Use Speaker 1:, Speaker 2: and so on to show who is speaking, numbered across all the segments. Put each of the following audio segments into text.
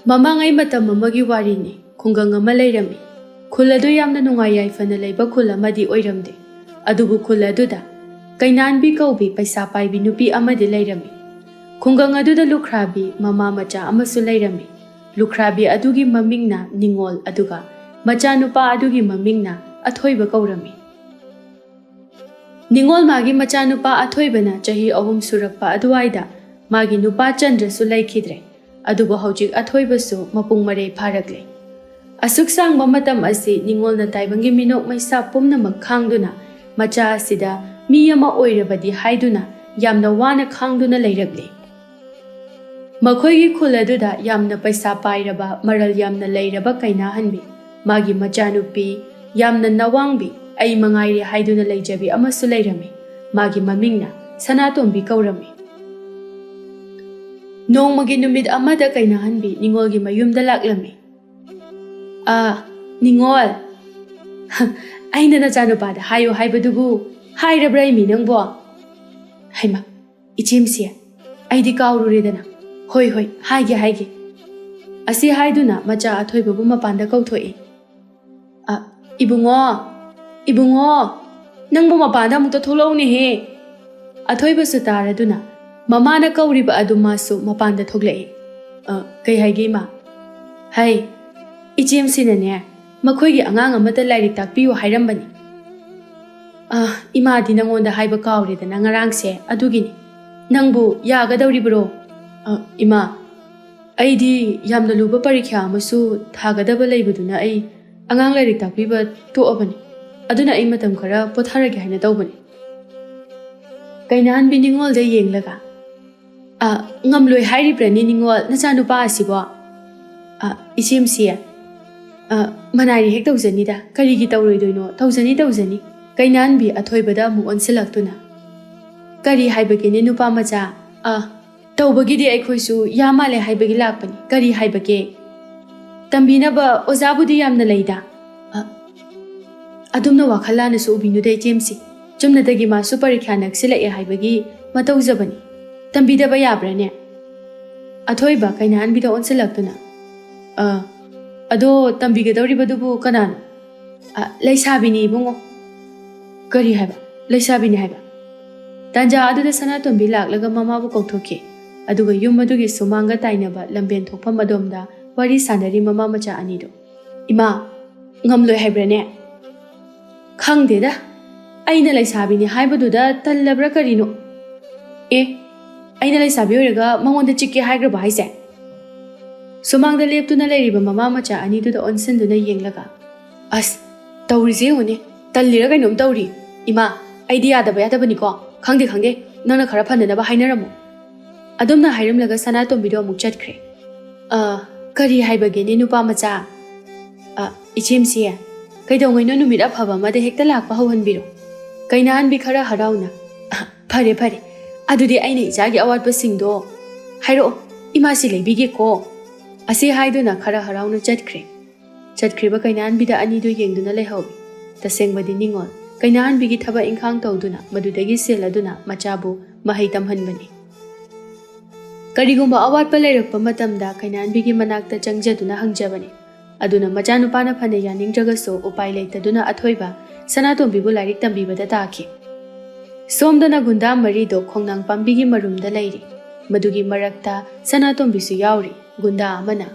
Speaker 1: ꯃꯃꯥꯡꯉꯩ ꯃꯇꯝ ꯑꯃꯒꯤ ꯋꯥꯔꯤꯅꯤ. ꯈꯨꯡꯒꯪ ꯑꯃ ꯂꯩꯔꯝꯃꯤ. ꯈꯨꯜ ꯑꯗꯨ ꯌꯥꯝꯅ ꯅꯨꯡꯉꯥꯏ ꯌꯥꯏꯐꯅ ꯂꯩꯕ ꯈꯨꯜ ꯑꯃꯗꯤ ꯑꯣꯏꯔꯝꯗꯦ. ꯑꯗꯨꯕꯨ ꯈꯨꯜ ꯑꯗꯨꯗ ꯀꯩꯅꯥꯟꯕꯤ ꯀꯧꯕꯤ ꯄꯩꯁꯥ ꯄꯥꯏꯕꯤ ꯅꯨꯄꯤ ꯑꯃꯗꯤ ꯂꯩꯔꯝꯃꯤ. ꯈꯨꯡꯒꯪ ꯑꯗꯨꯗ ꯂꯨꯈ꯭ꯔꯥꯕꯤ ꯃꯃꯥ ꯃꯆꯥ ꯑꯃꯁꯨ ꯂꯩꯔꯝꯃꯤ. ꯂꯨꯈ꯭ꯔꯥꯕꯤ ꯑꯗꯨꯒꯤ ꯃꯃꯤꯡꯅ ꯅꯤꯡꯉꯣꯜ ꯑꯗꯨꯒ ꯃꯆꯥꯅꯨꯄꯥ ꯑꯗꯨꯒꯤ ꯃꯃꯤꯡꯅ ꯑꯊꯣꯏꯕ ꯀꯧꯔꯝꯃꯤ. ꯅꯤꯡꯉꯣꯜ ꯃꯥꯒꯤ ꯃꯆꯥꯅꯨꯄꯥ ꯑꯊꯣꯏꯕꯅ ꯆꯍꯤ 3 ꯁꯨꯔꯛꯄ ꯑꯗꯨꯋꯥꯏꯗ ꯃꯥꯒꯤ ꯅꯨꯄꯥ ꯆꯟꯗ꯭ꯔꯁꯨ ꯂꯩꯈꯤꯗ꯭ꯔꯦ. ꯑꯗꯨꯕꯨ ꯍꯧꯖꯤꯛ ꯑꯊꯣꯏꯕꯁꯨ ꯃꯄꯨꯡ ꯃꯔꯩ ꯐꯥꯔꯛꯂꯦ. ꯑꯁꯨꯛ ꯁꯥꯡꯕ ꯃꯇꯝ ꯑꯁꯤ ꯅꯤꯡꯉꯣꯜꯅ ꯇꯥꯏꯕꯪꯒꯤ ꯃꯤꯅꯣꯛ ꯃꯩꯁꯥ ꯄꯨꯝꯅꯃꯛ ꯈꯥꯡꯗꯨꯅ ꯃꯆꯥ ꯑꯁꯤꯗ ꯃꯤ ꯑꯃ ꯑꯣꯏꯔꯕꯗꯤ ꯍꯥꯏꯗꯨꯅ ꯌꯥꯝꯅ ꯋꯥꯅ ꯈꯥꯡꯗꯨꯅ ꯂꯩꯔꯛꯂꯦ. ꯃꯈꯣꯏꯒꯤ ꯈꯨꯜ ꯑꯗꯨꯗ ꯌꯥꯝꯅ ꯄꯩꯁꯥ ꯄꯥꯏꯔꯕ ꯃꯔꯜ ꯌꯥꯝꯅ ꯂꯩꯔꯕ ꯀꯩꯅꯥꯍꯟꯕꯤ ꯃꯥꯒꯤ ꯃꯆꯥꯅꯨꯄꯤ ꯌꯥꯝꯅ ꯅꯋꯥꯡꯕꯤ ꯑꯩ ꯃꯉꯥꯏꯔꯦ ꯍꯥꯏꯗꯨꯅ ꯂꯩꯖꯕꯤ ꯑꯃꯁꯨ ꯂꯩꯔꯝꯃꯤ. ꯃꯥꯒꯤ ꯃꯃꯤꯡꯅ ꯁꯅꯥꯇꯣꯝꯕꯤ ꯀꯧꯔꯝꯃꯤ. ꯅꯣꯡꯃꯒꯤ ꯅꯨꯃꯤꯠ ꯑꯃꯗ ꯀꯩꯅꯥꯍꯟꯕꯤ ꯅꯤꯡꯉꯣꯜꯒꯤ ꯃꯌꯨꯝꯗ ꯂꯥꯛꯂꯝꯃꯤ. ꯅꯤꯡꯉꯣꯜ, ꯑꯩꯅ ꯅꯆꯥꯅꯨꯄꯥꯗ ꯍꯥꯏꯌꯣ ꯍꯥꯏꯕꯗꯨꯕꯨ ꯍꯥꯏꯔꯕ꯭ꯔꯥ ꯏꯃꯤ ꯅꯪꯕꯣ? ꯍꯩꯃ, ꯏꯆꯦꯝꯁꯤ, ꯑꯩꯗꯤ ꯀꯥꯎꯔꯨꯔꯦꯗꯅ. ꯍꯣꯏ ꯍꯥꯏꯒꯦ. ꯑꯁꯤ ꯍꯥꯏꯗꯨꯅ ꯃꯆꯥ ꯑꯊꯣꯏꯕꯕꯨ ꯃꯄꯥꯟꯗ ꯀꯧꯊꯣꯛꯏ. ꯏꯕꯨꯡꯉꯣ, ꯅꯪꯕꯨ ꯃꯄꯥꯟꯗ ꯑꯃꯨꯛꯇ ꯊꯣꯛꯂꯛꯎꯅꯦꯍꯦ. ꯑꯊꯣꯏꯕꯁꯨ ꯇꯥꯔꯗꯨꯅ ꯃꯃꯥꯅ ꯀꯧꯔꯤꯕ ꯑꯗꯨ ꯃꯥꯁꯨ ꯃꯄꯥꯟꯗ ꯊꯣꯛꯂꯛꯏ. ꯀꯩ ꯍꯥꯏꯒꯦ ꯏꯃꯥ? ꯍꯩ, ꯏꯆꯦꯝꯁꯤꯅꯅꯦ ꯃꯈꯣꯏꯒꯤ ꯑꯉꯥꯡ ꯑꯃꯗ ꯂꯥꯏꯔꯤꯛ ꯇꯥꯛꯄꯤꯌꯨ ꯍꯥꯏꯔꯝꯕꯅꯤ. ꯏꯃꯥꯗꯤ ꯅꯪꯉꯣꯟꯗ ꯍꯥꯏꯕ ꯀꯥꯎꯔꯦꯗꯅ ꯉꯔꯥꯡꯁꯦ, ꯑꯗꯨꯒꯤꯅꯤ. ꯅꯪꯕꯨ ꯌꯥꯒꯗꯧꯔꯤꯕ꯭ꯔꯣ? ꯏꯃꯥ, ꯑꯩꯗꯤ ꯌꯥꯝꯅ ꯂꯨꯕ ꯄꯔꯤꯈ꯭ꯌꯥ ꯑꯃꯁꯨ ꯊꯥꯒꯗꯕ ꯂꯩꯕꯗꯨꯅ ꯑꯩ ꯑꯉꯥꯡ ꯂꯥꯏꯔꯤꯛ ꯇꯥꯛꯄꯤꯕ ꯇꯣꯛꯑꯕꯅꯤ. ꯑꯗꯨꯅ ꯑꯩ ꯃꯇꯝ ꯈꯔ ꯄꯣꯊꯥꯔꯒꯦ ꯍꯥꯏꯅ ꯇꯧꯕꯅꯤ. ꯀꯩꯅꯥꯍꯟꯕꯤ ꯅꯤꯡꯉꯣꯜꯗ ꯌꯦꯡꯂꯒ, ꯉꯝꯂꯣꯏ ꯍꯥꯏꯔꯤꯕ꯭ꯔꯅꯤ ꯅꯤꯡꯉꯣꯜ ꯅꯆꯥꯅꯨꯄꯥ ꯑꯁꯤꯕꯣ? ꯏꯆꯦꯝꯁꯤ, ꯃꯅꯥꯏꯅ ꯍꯦꯛ ꯇꯧꯖꯅꯤꯗ, ꯀꯔꯤꯒꯤ ꯇꯧꯔꯣꯏꯗꯣꯏꯅꯣ? ꯇꯧꯖꯅꯤ. ꯀꯩꯅꯥꯍꯟꯕꯤ ꯑꯊꯣꯏꯕꯗ ꯑꯃꯨꯛ ꯑꯣꯟꯁꯤꯜꯂꯛꯇꯨꯅ, ꯀꯔꯤ ꯍꯥꯏꯕꯒꯦꯅꯦ ꯅꯨꯄꯥ ꯃꯆꯥ? ꯇꯧꯕꯒꯤꯗꯤ ꯑꯩꯈꯣꯏꯁꯨ ꯌꯥ ꯃꯥꯜꯂꯦ ꯍꯥꯏꯕꯒꯤ ꯂꯥꯛꯄꯅꯤ. ꯀꯔꯤ ꯍꯥꯏꯕꯒꯦ? ꯇꯝꯕꯤꯅꯕ ꯑꯣꯖꯥꯕꯨꯗꯤ ꯌꯥꯝꯅ ꯂꯩꯗ. ꯑꯗꯨꯝꯅ ꯋꯥꯈꯜ ꯂꯥꯟꯅꯁꯨ ꯎꯕꯤꯅꯨꯗ ꯏꯆꯦꯝꯁꯤ. ꯆꯨꯝꯅꯗꯒꯤ ꯃꯥꯁꯨ ꯄꯔꯤꯈ꯭ꯌꯥ ꯅꯛꯁꯤꯜꯂꯛꯑꯦ ꯍꯥꯏꯕꯒꯤ ꯃꯇꯧꯖꯕꯅꯤ. ꯇꯝꯕꯤꯗꯕ ꯌꯥꯕ꯭ꯔꯥꯅꯦ? ꯑꯊꯣꯏꯕ ꯀꯩꯅꯥꯍꯟꯕꯤꯗ ꯑꯣꯟꯁꯤꯜꯂꯛꯇꯨꯅ, ꯑꯗꯣ ꯇꯝꯕꯤꯒꯗꯧꯔꯤꯕꯗꯨꯕꯨ ꯀꯅꯥꯅꯣ? ꯂꯩꯁꯥꯕꯤꯅꯤ ꯏꯕꯨꯡꯉꯣ. ꯀꯔꯤ ꯍꯥꯏꯕ? ꯂꯩꯁꯥꯕꯤꯅꯤ ꯍꯥꯏꯕ? ꯇꯥꯟꯖꯥ ꯑꯗꯨꯗ ꯁꯅꯥꯇꯣꯝꯕꯤ ꯂꯥꯛꯂꯒ ꯃꯃꯥꯕꯨ ꯀꯧꯊꯣꯛꯈꯤ. ꯑꯗꯨꯒ ꯌꯨꯝ ꯑꯗꯨꯒꯤ ꯁꯨꯃꯥꯡꯒ ꯇꯥꯏꯅꯕ ꯂꯝꯕꯦꯟ ꯊꯣꯛꯐꯝ ꯑꯗꯣꯝꯗ ꯋꯥꯔꯤ ꯁꯥꯟꯅꯔꯤ ꯃꯃꯥ ꯃꯆꯥ ꯑꯅꯤꯗꯣ. ꯏꯃꯥ, ꯉꯝꯂꯣꯏ ꯍꯥꯏꯕ꯭ꯔꯅꯦ? ꯈꯪꯗꯦꯗ, ꯑꯩꯅ ꯂꯩꯁꯥꯕꯤꯅꯤ ꯍꯥꯏꯕꯗꯨꯗ ꯇꯜꯂꯕ꯭ꯔꯥ ꯀꯔꯤꯅꯣ? ꯑꯩꯅ ꯂꯩꯁꯥꯕꯤ ꯑꯣꯏꯔꯒ ꯃꯉꯣꯟꯗ ꯆꯤꯛꯀꯦ ꯍꯥꯏꯈ꯭ꯔꯕ ꯍꯥꯏꯁꯦ? ꯁꯨꯃꯥꯡꯗ ꯂꯦꯞꯇꯨꯅ ꯂꯩꯔꯤꯕ ꯃꯃꯥ ꯃꯆꯥ ꯑꯅꯤꯗꯨꯗ ꯑꯣꯟꯁꯤꯟꯗꯨꯅ ꯌꯦꯡꯂꯒ, ꯑꯁ, ꯇꯧꯔꯤꯁꯦ ꯌꯦꯡꯉꯨꯅꯦ, ꯇꯜꯂꯤꯔ ꯀꯩꯅꯣꯝ ꯇꯧꯔꯤ. ꯏꯃꯥ, ꯑꯩꯗꯤ ꯌꯥꯗꯕꯅꯤꯀꯣ. ꯈꯪꯗꯦ, ꯅꯪꯅ ꯈꯔ ꯐꯅꯅꯕ ꯍꯥꯏꯅꯔꯝꯃꯣ. ꯑꯗꯨꯝꯅ ꯍꯥꯏꯔꯝꯂꯒ ꯁꯅꯥꯇꯣꯝꯕꯤꯗꯣ ꯑꯃꯨꯛ ꯆꯠꯈ꯭ರೆ. ꯀꯔꯤ ꯍꯥꯏꯕꯒꯦꯅꯦ ꯅꯨꯄꯥ ꯃꯆꯥ? ꯏꯆꯦꯝꯁꯤ, ꯀꯩꯗꯧꯉꯩꯅꯣ ꯅꯨꯃꯤꯠ ꯑꯐꯕ ꯑꯃꯗ ꯍꯦꯛꯇ ꯂꯥꯛꯄ ꯍꯧꯍꯟꯕꯤꯔꯣ. ꯀꯩꯅꯥꯍꯟꯕꯤ ꯈꯔ ꯍꯔꯥꯎꯅ, ꯐꯔꯦ, ꯑꯗꯨꯗꯤ ꯑꯩꯅ ꯏꯆꯥꯒꯤ ꯑꯋꯥꯠꯄꯁꯤꯡꯗꯣ ꯍꯥꯏꯔꯛꯑꯣ, ꯏꯃꯥꯁꯤ ꯂꯩꯕꯤꯒꯦꯀꯣ. ꯑꯁꯤ ꯍꯥꯏꯗꯨꯅ ꯈꯔ ꯍꯔꯥꯎꯅ ꯆꯠꯈ꯭ꯔꯦ. ꯆꯠꯈ꯭ꯔꯤꯕ ꯀꯩꯅꯥꯍꯟꯕꯤꯗ ꯑꯅꯤꯗꯨ ꯌꯦꯡꯗꯨꯅ ꯂꯩꯍꯧꯏ. ꯇꯁꯦꯡꯕꯗꯤ ꯅꯤꯡꯉꯣꯜ ꯀꯩꯅꯥꯍꯟꯕꯤꯒꯤ ꯊꯕꯛ ꯏꯪꯈꯥꯡ ꯇꯧꯗꯨꯅ ꯃꯗꯨꯗꯒꯤ ꯁꯦꯜꯂꯗꯨꯅ ꯃꯆꯥꯕꯨ ꯃꯍꯩ ꯇꯝꯍꯟꯕꯅꯤ. ꯀꯔꯤꯒꯨꯝꯕ ꯑꯋꯥꯠꯄ ꯂꯩꯔꯛꯄ ꯃꯇꯝꯗ ꯀꯩꯅꯥꯍꯟꯕꯤꯒꯤ ꯃꯅꯥꯛꯇ ꯆꯪꯖꯗꯨꯅ ꯍꯪꯖꯕꯅꯤ. ꯑꯗꯨꯅ ꯃꯆꯥꯅꯨꯄꯥꯅ ꯐꯅ ꯌꯥꯅꯤꯡꯗ꯭ꯔꯒꯁꯨ ꯎꯄꯥꯏ ꯂꯩꯇꯗꯨꯅ ꯑꯊꯣꯏꯕ ꯁꯅꯥꯇꯣꯝꯕꯤꯕꯨ ꯂꯥꯏꯔꯤꯛ ꯇꯝꯕꯤꯕꯗ ꯇꯥꯈꯤ. ꯁꯣꯝꯗꯅ ꯒꯨꯟꯗꯥ ꯃꯔꯤꯗꯣ ꯈꯣꯡꯅꯥꯡ ꯄꯥꯝꯕꯤꯒꯤ ꯃꯔꯨꯝꯗ ꯂꯩꯔꯤ. ꯃꯗꯨꯒꯤ ꯃꯔꯛꯇ ꯁꯅꯥꯇꯣꯝꯕꯤꯁꯨ ꯌꯥꯎꯔꯤ. ꯒꯨꯟꯗꯥ ꯑꯃꯅ,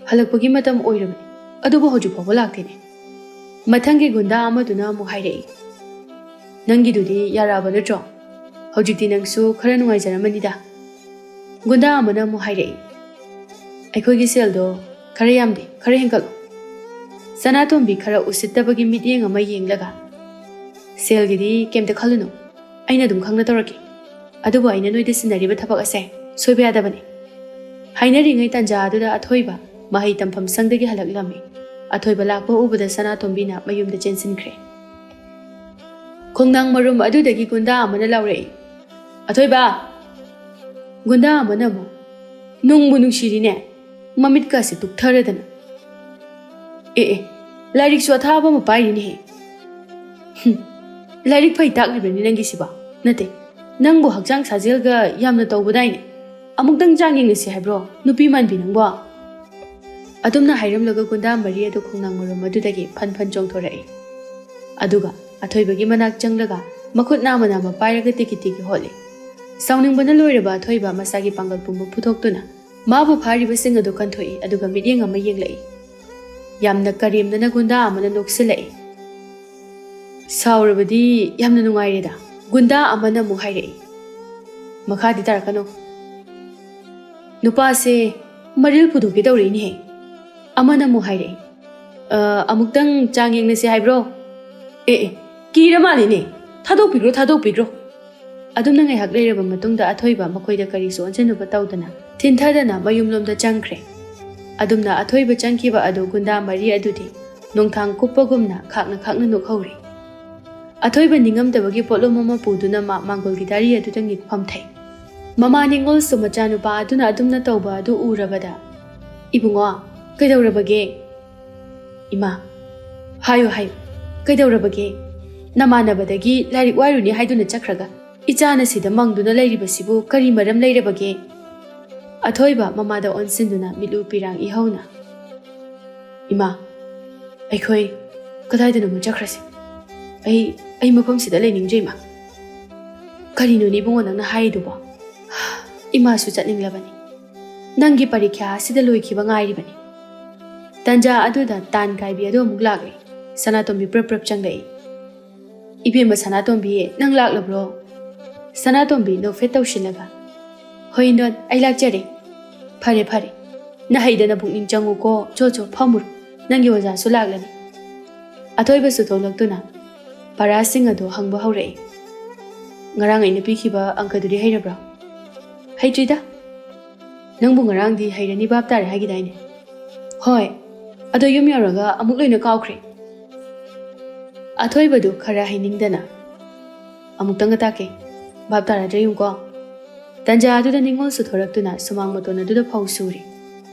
Speaker 1: ꯍꯜꯂꯛꯄꯒꯤ ꯃꯇꯝ ꯑꯣꯏꯔꯕꯅꯤ, ꯑꯗꯨꯕꯨ ꯍꯧꯖꯤꯛ ꯐꯥꯎꯕ ꯂꯥꯛꯇꯦꯅꯦ. ꯃꯊꯪꯒꯤ ꯒꯨꯟꯗꯥ ꯑꯃꯗꯨꯅ ꯑꯃꯨꯛ ꯍꯥꯏꯔꯛꯏ. ꯅꯪꯒꯤꯗꯨꯗꯤ ꯌꯥꯔꯛꯑꯕ ꯅꯠꯇ꯭ꯔꯣ? ꯍꯧꯖꯤꯛꯇꯤ ꯅꯪꯁꯨ ꯈꯔ ꯅꯨꯡꯉꯥꯏꯖꯔꯝꯃꯅꯤꯗ. ꯒꯨꯟꯗꯥ ꯑꯃꯅ ꯑꯃꯨꯛ ꯍꯥꯏꯔꯛꯏ. ꯑꯩꯈꯣꯏꯒꯤ ꯁꯦꯜꯗꯣ ꯈꯔ ꯌꯥꯝꯗꯦ, ꯈꯔ ꯍꯦꯟꯒꯠꯂꯣ. ꯁꯅꯥꯇꯣꯝꯕꯤ ꯈꯔ ꯎꯁꯤꯠꯇꯕꯒꯤ ಮಿꯠꯌꯦꯡ ꯑꯃ ꯌꯦꯡꯂꯒ, ꯁꯦꯜꯒꯤꯗꯤ ꯀꯩꯝꯇ ꯈꯜꯂꯨꯅꯨ, ꯑꯩꯅ ꯑꯗꯨꯝ ꯈꯪꯅ ꯇꯧꯔꯛꯀꯦ. ꯑꯗꯨꯕꯨ ꯑꯩꯅ ꯅꯣꯏꯗ ꯁꯤꯟꯅꯔꯤꯕ ꯊꯕꯛ ꯑꯁꯦ ꯁꯣꯏꯕ ꯌꯥꯗꯕꯅꯤ. ꯍꯥꯏꯅꯔꯤꯉꯩ ꯇꯥꯟꯖꯥ ꯑꯗꯨꯗ ꯑꯊꯣꯏꯕ ꯃꯍꯩ ꯇꯝꯐꯝ ꯁꯪꯗꯒꯤ ꯍꯜꯂꯛꯂꯝꯃꯤ. ꯑꯊꯣꯏꯕ ꯂꯥꯛꯄ ꯎꯕꯗ ꯁꯅꯥꯇꯣꯝꯕꯤꯅ ꯃꯌꯨꯝꯗ ꯆꯦꯟꯁꯤꯟꯈ꯭ꯔꯦ. ꯈꯣꯡꯅꯥꯡ ꯃꯔꯨꯝ ꯑꯗꯨꯗꯒꯤ ꯒꯨꯟꯗꯥ ꯑꯃꯅ ꯂꯥꯎꯔꯛꯏ. ꯑꯊꯣꯏꯕ! ꯒꯨꯟꯗꯥ ꯑꯃꯅ ꯑꯃꯨꯛ, ꯅꯨꯡꯕꯨ ꯅꯨꯡꯁꯤꯔꯤꯅꯦ, ꯃꯃꯤꯠꯀꯥꯁꯦ ꯇꯨꯛꯊꯔꯗꯅ. ꯂꯥꯏꯔꯤꯛꯁꯨ ꯑꯊꯥꯕ ꯑꯃ ꯄꯥꯏꯔꯤꯅꯦꯍꯦ. ꯂꯥꯏꯔꯤꯛ ꯐꯩ ꯇꯥꯛꯂꯤꯕꯅꯤ ꯅꯪꯒꯤꯁꯤꯕ? ꯅꯠꯇꯦ, ꯅꯪꯕꯨ ꯍꯛꯆꯥꯡ ꯁꯥꯖꯦꯜꯒ ꯌꯥꯝꯅ ꯇꯧꯕꯗꯥꯏꯅꯦ. ꯑꯃꯨꯛꯇꯪ ꯆꯥꯡ ꯌꯦꯡꯅꯁꯤ ꯍꯥꯏꯕ꯭ꯔꯣ ꯅꯨꯄꯤ ꯃꯥꯟꯕꯤ ꯅꯪꯕꯣ ꯑꯗꯨꯝꯅ ꯍꯥꯏꯔꯝꯂꯒ ꯒꯨꯟꯗꯥ ꯃꯔꯤ ꯑꯗꯨ ꯈꯣꯡꯅꯥꯡ ꯃꯔꯨꯝ ꯑꯗꯨꯗꯒꯤ ꯐꯟ ꯐꯟ ꯆꯣꯡꯊꯣꯔꯛꯏ ꯑꯗꯨꯒ ꯑꯊꯣꯏꯕꯒꯤ ꯃꯅꯥꯛ ꯆꯪꯂꯒ ꯃꯈꯨꯠ ꯅꯥꯝꯃ ꯅꯥꯝꯃ ꯄꯥꯏꯔꯒ ꯇꯤꯀꯤ ꯇꯤꯀꯤ ꯍꯣꯠꯂꯤ ꯁꯥꯎꯅꯤꯡꯕꯅ ꯂꯣꯏꯔꯕ ꯑꯊꯣꯏꯕ ꯃꯁꯥꯒꯤ ꯄꯥꯡꯒꯜ ꯄꯨꯝꯕ ꯄꯨꯊꯣꯛꯇꯨꯅ ꯃꯥꯕꯨ ꯐꯥꯔꯤꯕꯁꯤꯡ ꯑꯗꯨ ꯀꯟꯊꯣꯛꯏ ꯑꯗꯨꯒ ꯃꯤꯠꯌꯦꯡ ꯑꯃ ꯌꯦꯡꯂꯛꯏ ꯌꯥꯝꯅ ꯀꯔꯦꯝꯅꯅ ꯒꯨꯟꯗꯥ ꯑꯃꯅ ꯅꯣꯛꯁꯤꯜꯂꯛꯏ ꯁꯥꯎꯔꯕꯗꯤ ꯌꯥꯝꯅ ꯅꯨꯡꯉꯥꯏꯔꯦꯗ ꯒꯨꯟꯗꯥ ꯑꯃꯅ ꯑꯃꯨꯛ ꯍꯥꯏꯔꯛꯏ ꯃꯈꯥꯗꯤ ꯇꯥꯔꯛꯀꯅꯣ ꯅꯨꯄꯥꯁꯦ ꯃꯔꯤꯜ ꯐꯨꯗꯣꯛꯀꯦ ꯇꯧꯔꯛꯏꯅꯦꯍꯦ ꯑꯃꯅ ꯑꯃꯨꯛ ꯍꯥꯏꯔꯛꯏ ꯑꯃꯨꯛꯇꯪ ꯆꯥꯡ ꯌꯦꯡꯅꯁꯤ ꯍꯥꯏꯕ꯭ꯔꯣ ꯑꯦ ꯀꯤꯔ ꯃꯥꯜꯂꯤꯅꯦ ꯊꯥꯗꯣꯛꯄꯤꯈ꯭ꯔꯣ ꯑꯗꯨꯝꯅ ꯉꯥꯏꯍꯥꯛ ꯂꯩꯔꯕ ꯃꯇꯨꯡꯗ ꯑꯊꯣꯏꯕ ꯃꯈꯣꯏꯗ ꯀꯔꯤꯁꯨ ꯑꯣꯟꯁꯤꯟꯅꯕ ꯇꯧꯗꯅ ꯊꯤꯟꯊꯗꯅ ꯃꯌꯨꯝꯂꯣꯝꯗ ꯆꯪꯈ꯭ꯔꯦ ꯑꯗꯨꯝꯅ ꯑꯊꯣꯏꯕ ꯆꯪꯈꯤꯕ ꯑꯗꯨ ꯒꯨꯟꯗꯥ ꯃꯔꯤ ꯑꯗꯨꯗꯤ ꯅꯣꯡꯊꯥꯡ ꯀꯨꯞꯄꯒꯨꯝꯅ ꯈꯥꯛꯅ ꯅꯣꯛꯍꯧꯔꯤ ꯑꯊꯣꯏꯕ ꯅꯤꯡꯉꯝꯗꯕꯒꯤ ꯄꯣꯠꯂꯨꯝ ꯑꯃ ꯄꯨꯗꯨꯅ ꯃꯥꯡꯒꯣꯜꯒꯤ ꯗꯥꯔꯤ ꯑꯗꯨꯗ ꯐꯝꯊꯩ ꯃꯃꯥ ꯅꯤꯡꯉꯣꯜꯁꯨ ꯃꯆꯥꯅꯨꯄꯥ ꯑꯗꯨꯅ ꯑꯗꯨꯝꯅ ꯇꯧꯕ ꯑꯗꯨ ꯎꯔꯕꯗ ꯏꯕꯨꯡꯉꯣ ꯀꯩꯗꯧꯔꯕꯒꯦ ꯏꯃꯥ ꯍꯥꯏꯌꯨ ꯀꯩꯗꯧꯔꯕꯒꯦ ꯅꯃꯥꯟꯅꯕꯗꯒꯤ ꯂꯥꯏꯔꯤꯛ ꯋꯥꯏꯔꯨꯅꯤ ꯍꯥꯏꯗꯨꯅ ꯆꯠꯈ꯭ꯔꯒ ꯏꯆꯥꯅ ꯁꯤꯗ ꯃꯪꯗꯨꯅ ꯂꯩꯔꯤꯕꯁꯤꯕꯨ ꯀꯔꯤ ꯃꯔꯝ ꯂꯩꯔꯕꯒꯦ ꯑꯊꯣꯏꯕ ꯃꯃꯥꯗ ꯑꯣꯟꯁꯤꯟꯗꯨꯅ ꯃꯤꯠꯂꯨ ꯄꯤꯔꯥꯡ ꯏꯍꯧꯅ ꯏꯃꯥ ꯑꯩꯈꯣꯏ ꯀꯗꯥꯏꯗꯅꯣ ꯆꯠꯈ꯭ꯔꯁꯤ ꯑꯩ ꯃꯐꯝꯁꯤꯗ ꯂꯩꯅꯤꯡꯗ꯭ꯔꯦ ꯏꯃꯥ ꯀꯔꯤꯅꯣꯅꯦ ꯏꯕꯨꯡꯉꯣ ꯅꯪꯅ ꯍꯥꯏꯔꯤꯗꯨꯕꯣ ꯏꯃꯥꯁꯨ ꯆꯠꯅꯤꯡꯂꯕꯅꯤ ꯅꯪꯒꯤ ꯄꯔꯤꯈ꯭ꯌꯥ ꯑꯁꯤꯗ ꯂꯣꯏꯈꯤꯕ ꯉꯥꯏꯔꯤꯕꯅꯤ ꯇꯟꯖꯥ ꯑꯗꯨꯗ ꯇꯥꯟ ꯀꯥꯏꯕꯤ ꯑꯗꯨ ꯑꯃꯨꯛ ꯂꯥꯛꯂꯤ ꯁꯅꯥꯇꯣꯝꯕꯤ ꯄ꯭ꯔꯞ ꯆꯪꯂꯛꯏ ꯏꯕꯦꯝꯃ ꯁꯅꯥꯇꯣꯝꯕꯤ ꯅꯪ ꯂꯥꯛꯂꯕ꯭ꯔꯣ ꯁꯅꯥꯇꯣꯝꯕꯤ ꯅꯣꯛꯐꯦꯠ ꯇꯧꯁꯤꯜꯂꯒ ꯍꯣꯏ ꯅꯣꯠ ꯑꯩ ꯂꯥꯛꯆꯔꯦ ꯐꯔꯦ ꯅꯍꯩꯗꯅ ꯄꯨꯛꯅꯤꯡ ꯆꯪꯉꯨꯀꯣ ꯆꯣ ꯐꯝꯃꯨꯔꯣ ꯅꯪꯒꯤ ꯑꯣꯖꯥꯁꯨ ꯂꯥꯛꯂꯅꯤ ꯑꯊꯣꯏꯕꯁꯨ ꯊꯣꯛꯂꯛꯇꯨꯅ ꯄꯔꯥꯁꯤꯡ ꯑꯗꯨ ꯍꯪꯕ ꯍꯧꯔꯛꯏ ꯉꯔꯥꯡ ꯑꯩꯅ ꯄꯤꯈꯤꯕ ꯑꯪꯀꯗꯨꯗꯤ ꯍꯩꯔꯕ꯭ꯔꯣ ꯍꯩꯇ꯭ꯔꯤꯗ ꯅꯪꯕꯨ ꯉꯔꯥꯡꯗꯤ ꯍꯩꯔꯅꯤ ꯚꯥꯞ ꯇꯥꯔꯦ ꯍꯥꯏꯈꯤꯗꯥꯏꯅꯦ ꯍꯣꯏ ꯑꯗꯣ ꯌꯨꯝ ꯌꯧꯔꯒ ꯑꯃꯨꯛ ꯂꯣꯏꯅ ꯀꯥꯎꯈ꯭ꯔꯦ ꯑꯊꯣꯏꯕꯗꯨ ꯈꯔ ꯍꯩꯅꯤꯡꯗꯅ ꯑꯃꯨꯛꯇꯪꯒ ꯇꯥꯛꯀꯦ ꯚꯥꯞ ꯇꯥꯔꯗ꯭ꯔꯦ ꯌꯨꯝꯀꯣ ꯇꯟꯖꯥ ꯑꯗꯨꯗ ꯅꯤꯡꯉꯣꯜꯁꯨ ꯊꯣꯔꯛꯇꯨꯅ ꯁꯨꯃꯥꯡ ꯃꯇꯣꯟ ꯑꯗꯨꯗ ꯐꯧ ꯁꯨꯔꯤ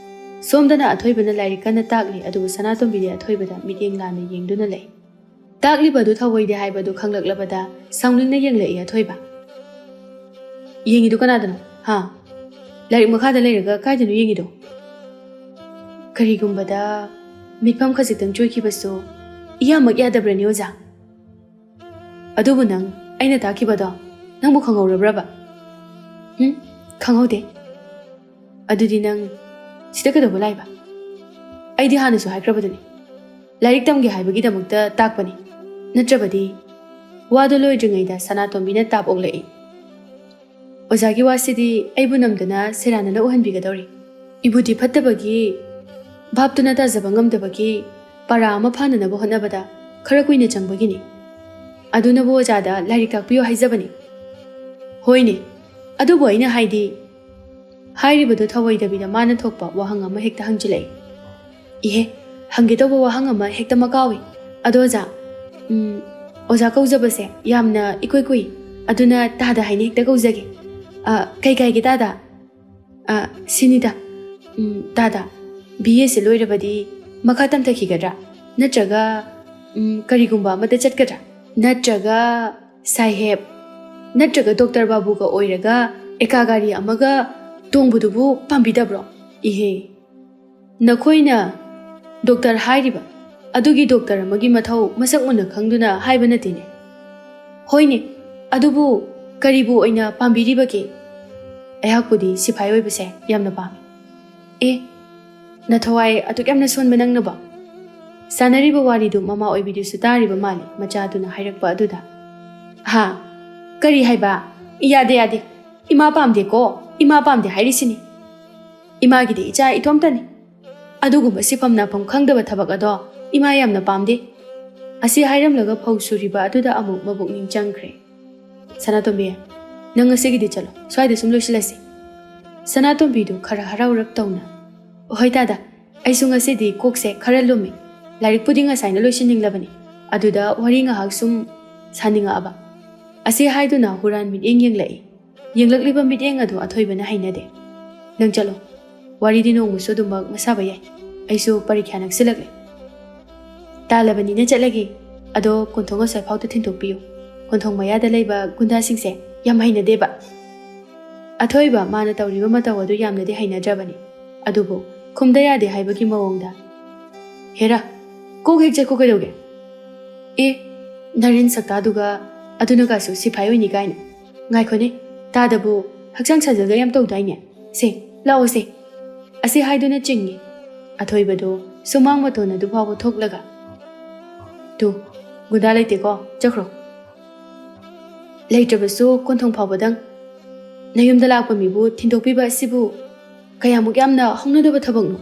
Speaker 1: ꯁꯣꯝꯗꯅ ꯑꯊꯣꯏꯕꯅ ꯂꯥꯏꯔꯤꯛ ꯀꯟꯅ ꯇꯥꯛꯂꯤ ꯑꯗꯨꯕꯨ ꯁꯅꯥꯇꯣꯝꯕꯤꯗꯤ ꯑꯊꯣꯏꯕꯗ ꯃꯤꯠꯌꯦꯡ ꯂꯥꯟꯅ ꯌꯦꯡꯗꯨꯅ ꯂꯩ ꯇꯥꯛꯂꯤꯕꯗꯨ ꯊꯧꯑꯣꯏꯗꯦ ꯍꯥꯏꯕꯗꯨ ꯈꯪꯂꯛꯂꯕꯗ ꯁꯥꯎꯅꯤꯡꯅ ꯌꯦꯡꯂꯛꯏ ꯑꯊꯣꯏꯕ ꯌꯦꯡꯉꯤꯗꯨ ꯀꯅꯥꯗꯅꯣ ꯂꯥꯏꯔꯤꯛ ꯃꯈꯥꯗ ꯂꯩꯔꯒ ꯀꯥꯏꯗꯅꯣ ꯌꯦꯡꯉꯤꯗꯣ ꯀꯔꯤꯒꯨꯝꯕꯗ ꯃꯤꯠꯐꯝ ꯈꯖꯤꯛꯇꯪ ꯆꯣꯏꯈꯤꯕꯁꯨ ꯏꯌꯥꯃꯛ ꯌꯥꯗꯕ꯭ꯔꯅꯤ ꯑꯣꯖꯥ ꯑꯗꯨꯕꯨ ꯅꯪ ꯑꯩꯅ ꯇꯥꯛꯈꯤꯕꯗꯣ ꯅꯪꯕꯨ ꯈꯪꯍꯧꯔꯕ꯭ꯔꯕ ꯈꯪꯍꯧꯗꯦ ꯑꯗꯨꯗꯤ ꯅꯪ ꯁꯤꯗ ꯀꯩꯗꯧꯕ ꯂꯥꯛꯏꯕ ꯑꯩꯗꯤ ꯍꯥꯟꯅꯁꯨ ꯍꯥꯏꯈ꯭ꯔꯕꯗꯨꯅꯤ ꯂꯥꯏꯔꯤꯛ ꯇꯝꯒꯦ ꯍꯥꯏꯕꯒꯤꯗꯃꯛꯇ ꯇꯥꯛꯄꯅꯤ ꯅꯠꯇ꯭ꯔꯕꯗꯤ ꯋꯥꯗꯨ ꯂꯣꯏꯗ꯭ꯔꯤꯉꯩꯗ ꯁꯅꯥꯇꯣꯝꯕꯤꯅ ꯇꯥꯞ ꯑꯣꯛꯂꯛꯏ ꯑꯣꯖꯥꯒꯤ ꯋꯥꯁꯤꯗꯤ ꯑꯩꯕꯨ ꯅꯝꯗꯅ ꯁꯦꯔꯥꯟꯅꯅ ꯎꯍꯟꯕꯤꯒꯗꯧꯔꯤ ꯏꯕꯨꯗꯤ ꯐꯠꯇꯕꯒꯤ ꯚꯥꯞꯇꯨꯅ ꯇꯥꯖꯕ ꯉꯝꯗꯕꯒꯤ ꯄꯔꯥ ꯑꯃ ꯐꯥꯅꯅꯕ ꯍꯣꯠꯅꯕꯗ ꯈꯔ ꯀꯨꯏꯅ ꯆꯪꯕꯒꯤꯅꯤ ꯑꯗꯨꯅꯕꯨ ꯑꯣꯖꯥꯗ ꯂꯥꯏꯔꯤꯛ ꯇꯥꯛꯄꯤꯌꯣ ꯍꯥꯏꯖꯕꯅꯤ ꯍꯣꯏꯅꯦ ꯑꯗꯨꯕꯨ ꯑꯩꯅ ꯍꯥꯏꯗꯤ ꯍꯥꯏꯔꯤꯕꯗꯨ ꯊꯧꯑꯣꯏꯗꯕꯤꯗ ꯃꯥꯅ ꯊꯣꯛꯄ ꯋꯥꯍꯪ ꯑꯃ ꯍꯦꯛꯇ ꯍꯪꯖꯤꯜꯂꯛꯏ ꯏꯍꯦ ꯍꯪꯒꯦ ꯇꯧꯕ ꯋꯥꯍꯪ ꯑꯃ ꯍꯦꯛꯇ ꯃꯀꯥꯎꯏ ꯑꯗꯣ ꯑꯣꯖꯥ ꯀꯧꯖꯕꯁꯦ ꯌꯥꯝꯅ ꯏꯀꯨꯏ ꯀꯨꯏ ꯑꯗꯨꯅ ꯇꯥꯗ ꯍꯥꯏꯅ ꯍꯦꯛꯇ ꯀꯧꯖꯒꯦ ꯀꯩ ꯀꯥꯏꯒꯦ ꯇꯥꯗ ꯁꯤꯅꯤꯗ ꯇꯥꯗ BA ꯂꯣꯏꯔꯕꯗꯤ ꯃꯈꯥ ꯇꯝꯊꯈꯤꯒꯗ꯭ꯔꯥ ꯅꯠꯇ꯭ꯔꯒ ꯀꯔꯤꯒꯨꯝꯕ ꯑꯃꯗ ꯆꯠꯀꯗ꯭ꯔꯥ ꯅꯠꯇ꯭ꯔꯒ ꯁꯥꯍꯦꯕ ꯅꯠꯇ꯭ꯔꯒ ꯗꯣꯛꯇꯔ ꯕꯥꯕꯨꯒ ꯑꯣꯏꯔꯒ ꯑꯦꯀꯥ ꯒꯥꯔꯤ ꯑꯃꯒ ꯇꯣꯡꯕꯗꯨꯕꯨ ꯄꯥꯝꯕꯤꯗꯕ꯭ꯔꯣ ꯏꯍꯦ ꯅꯈꯣꯏꯅ ꯗꯣꯛꯇꯔ ꯍꯥꯏꯔꯤꯕ ꯑꯗꯨꯒꯤ ꯗꯣꯛꯇꯔ ꯑꯃꯒꯤ ꯃꯊꯧ ꯃꯁꯛ ꯃꯨꯟꯅ ꯈꯪꯗꯨꯅ ꯍꯥꯏꯕ ꯅꯠꯇꯦꯅꯦ ꯍꯣꯏꯅꯦ ꯑꯗꯨꯕꯨ ꯀꯔꯤꯕꯨ ꯑꯣꯏꯅ ꯄꯥꯝꯕꯤꯔꯤꯕꯒꯦ ꯑꯩꯍꯥꯛꯄꯨꯗꯤ ꯁꯤꯐꯥꯏ ꯑꯣꯏꯕꯁꯦ ꯌꯥꯝꯅ ꯄꯥꯝꯃꯤ ꯅꯊꯋꯥꯏ ꯑꯗꯨꯛ ꯌꯥꯝꯅ ꯁꯣꯟꯕ ꯅꯪꯅꯕꯣ ꯁꯥꯟꯅꯔꯤꯕ ꯋꯥꯔꯤꯗꯨ ꯃꯃꯥ ꯑꯣꯏꯕꯤꯗꯨꯁꯨ ꯇꯥꯔꯤꯕ ꯃꯥꯜꯂꯤ ꯃꯆꯥꯗꯨꯅ ꯍꯥꯏꯔꯛꯄ ꯑꯗꯨꯗ ꯀꯔꯤ ꯍꯥꯏꯕ ꯌꯥꯗꯦ ꯏꯃꯥ ꯄꯥꯝꯗꯦꯀꯣ ꯏꯃꯥ ꯄꯥꯝꯗꯦ ꯍꯥꯏꯔꯤꯁꯤꯅꯤ ꯏꯃꯥꯒꯤꯗꯤ ꯏꯆꯥ ꯏꯇꯣꯝꯇꯅꯤ ꯑꯗꯨꯒꯨꯝꯕ ꯁꯤꯐꯝ ꯅꯥꯐꯝ ꯈꯪꯗꯕ ꯊꯕꯛ ꯑꯗꯣ ꯏꯃꯥ ꯌꯥꯝꯅ ꯄꯥꯝꯗꯦ ꯑꯁꯤ ꯍꯥꯏꯔꯝꯂꯒ ꯐꯧ ꯁꯨꯔꯤꯕ ꯑꯗꯨꯗ ꯑꯃꯨꯛ ꯃꯕꯨꯛꯅꯤꯡ ꯆꯪꯈ꯭ꯔꯦ ꯁꯅꯥꯇꯣꯝꯕꯤ ꯅꯪ ꯉꯁꯤꯒꯤꯗꯤ ꯆꯠꯂꯣ ꯁ꯭ꯋꯥꯏꯗ ꯁꯨꯝ ꯂꯣꯏꯁꯤꯜꯂꯁꯤ ꯁꯅꯥꯇꯣꯝꯕꯤꯗꯨ ꯈꯔ ꯍꯔꯥꯎꯔꯞ ꯇꯧꯅ ꯍꯣꯏ ꯇꯥꯗ ꯑꯩꯁꯨ ꯉꯁꯤꯗꯤ ꯀꯣꯛꯁꯦ ꯈꯔ ꯂꯨꯝꯃꯤ ꯂꯥꯏꯔꯤꯛꯄꯨꯗꯤ ꯉꯁꯥꯏꯅ ꯂꯣꯏꯁꯤꯟꯅꯤꯡꯂꯕꯅꯤ ꯑꯗꯨꯗ ꯋꯥꯔꯤ ꯉꯥꯏꯍꯥꯛ ꯁꯨꯝ ꯁꯥꯅꯤꯡꯉꯛꯑꯕ ꯑꯁꯤ ꯍꯥꯏꯗꯨꯅ ꯍꯨꯔꯥꯟ ꯃꯤꯠꯌꯦꯡ ꯌꯦꯡꯂꯛꯏ ꯌꯦꯡꯂꯛꯂꯤꯕ ꯃꯤꯠꯌꯦꯡ ꯑꯗꯨ ꯑꯊꯣꯏꯕꯅ ꯍꯩꯅꯗꯦ ꯅꯪ ꯆꯠꯂꯣ ꯋꯥꯔꯤꯗꯤ ꯅꯣꯡꯃꯁꯨ ꯑꯗꯨꯃꯛ ꯃꯁꯥꯕ ꯌꯥꯏ ꯑꯩꯁꯨ ꯄꯔꯤꯈ꯭ꯌꯥ ꯅꯛꯁꯤꯜꯂꯛꯂꯦ ꯇꯥꯜꯂꯕꯅꯤꯅ ꯆꯠꯂꯒꯦ ꯑꯗꯣ ꯀꯣꯟꯊꯣꯡ ꯑꯁ꯭ꯋꯥꯏ ꯐꯥꯎꯗ ꯊꯤꯟꯗꯣꯛꯄꯤꯌꯨ ꯀꯣꯟꯊꯣꯡ ꯃꯌꯥꯗ ꯂꯩꯕ ꯒꯨꯟꯗꯥꯁꯤꯡꯁꯦ ꯌꯥꯝ ꯍꯩꯅꯗꯦꯕ ꯑꯊꯣꯏꯕ ꯃꯥꯅ ꯇꯧꯔꯤꯕ ꯃꯇꯧ ꯑꯗꯨ ꯌꯥꯝꯅꯗꯤ ꯍꯩꯅꯗ꯭ꯔꯕꯅꯤ ꯑꯗꯨꯕꯨ ꯈꯨꯝꯗ ꯌꯥꯗꯦ ꯍꯥꯏꯕꯒꯤ ꯃꯑꯣꯡꯗ ꯍꯦꯔꯥ ꯀꯣꯛ ꯍꯦꯛ ꯆꯠꯈꯣ ꯀꯩꯗꯧꯒꯦ ꯑꯦ ꯅꯔꯤꯟ ꯁꯛꯇꯥꯗꯨꯒ ꯑꯗꯨꯅꯒꯁꯨ ꯁꯤꯐꯥꯏ ꯑꯣꯏꯅꯤ ꯀꯥꯏꯅ ꯉꯥꯏꯈꯣꯅꯦ ꯇꯥꯗꯕꯨ ꯍꯛꯆꯥꯡ ꯁꯥꯖꯦꯜꯒ ꯌꯥꯝ ꯇꯧꯗꯥꯏꯅꯦ ꯁꯦ ꯂꯥꯛꯑꯣ ꯁꯦ ꯑꯁꯤ ꯍꯥꯏꯗꯨꯅ ꯆꯤꯡꯉꯤ ꯑꯊꯣꯏꯕꯗꯣ ꯁꯨꯃꯥꯡ ꯃꯇꯣꯟ ꯑꯗꯨ ꯐꯥꯎꯕ ꯊꯣꯛꯂꯒ ꯇꯨ ꯒꯨꯟꯗꯥ ꯂꯩꯇꯦꯀꯣ ꯆꯠꯈ꯭ꯔꯣ ꯂꯩꯇ꯭ꯔꯕꯁꯨ ꯀꯣꯟꯊꯣꯡ ꯐꯥꯎꯕꯗꯪ ꯅꯌꯨꯝꯗ ꯂꯥꯛꯄ ꯃꯤꯕꯨ ꯊꯤꯟꯗꯣꯛꯄꯤꯕ ꯑꯁꯤꯕꯨ ꯀꯌꯥꯃꯨꯛ ꯌꯥꯝꯅ ꯍꯧꯅꯗꯕ ꯊꯕꯛꯅꯣ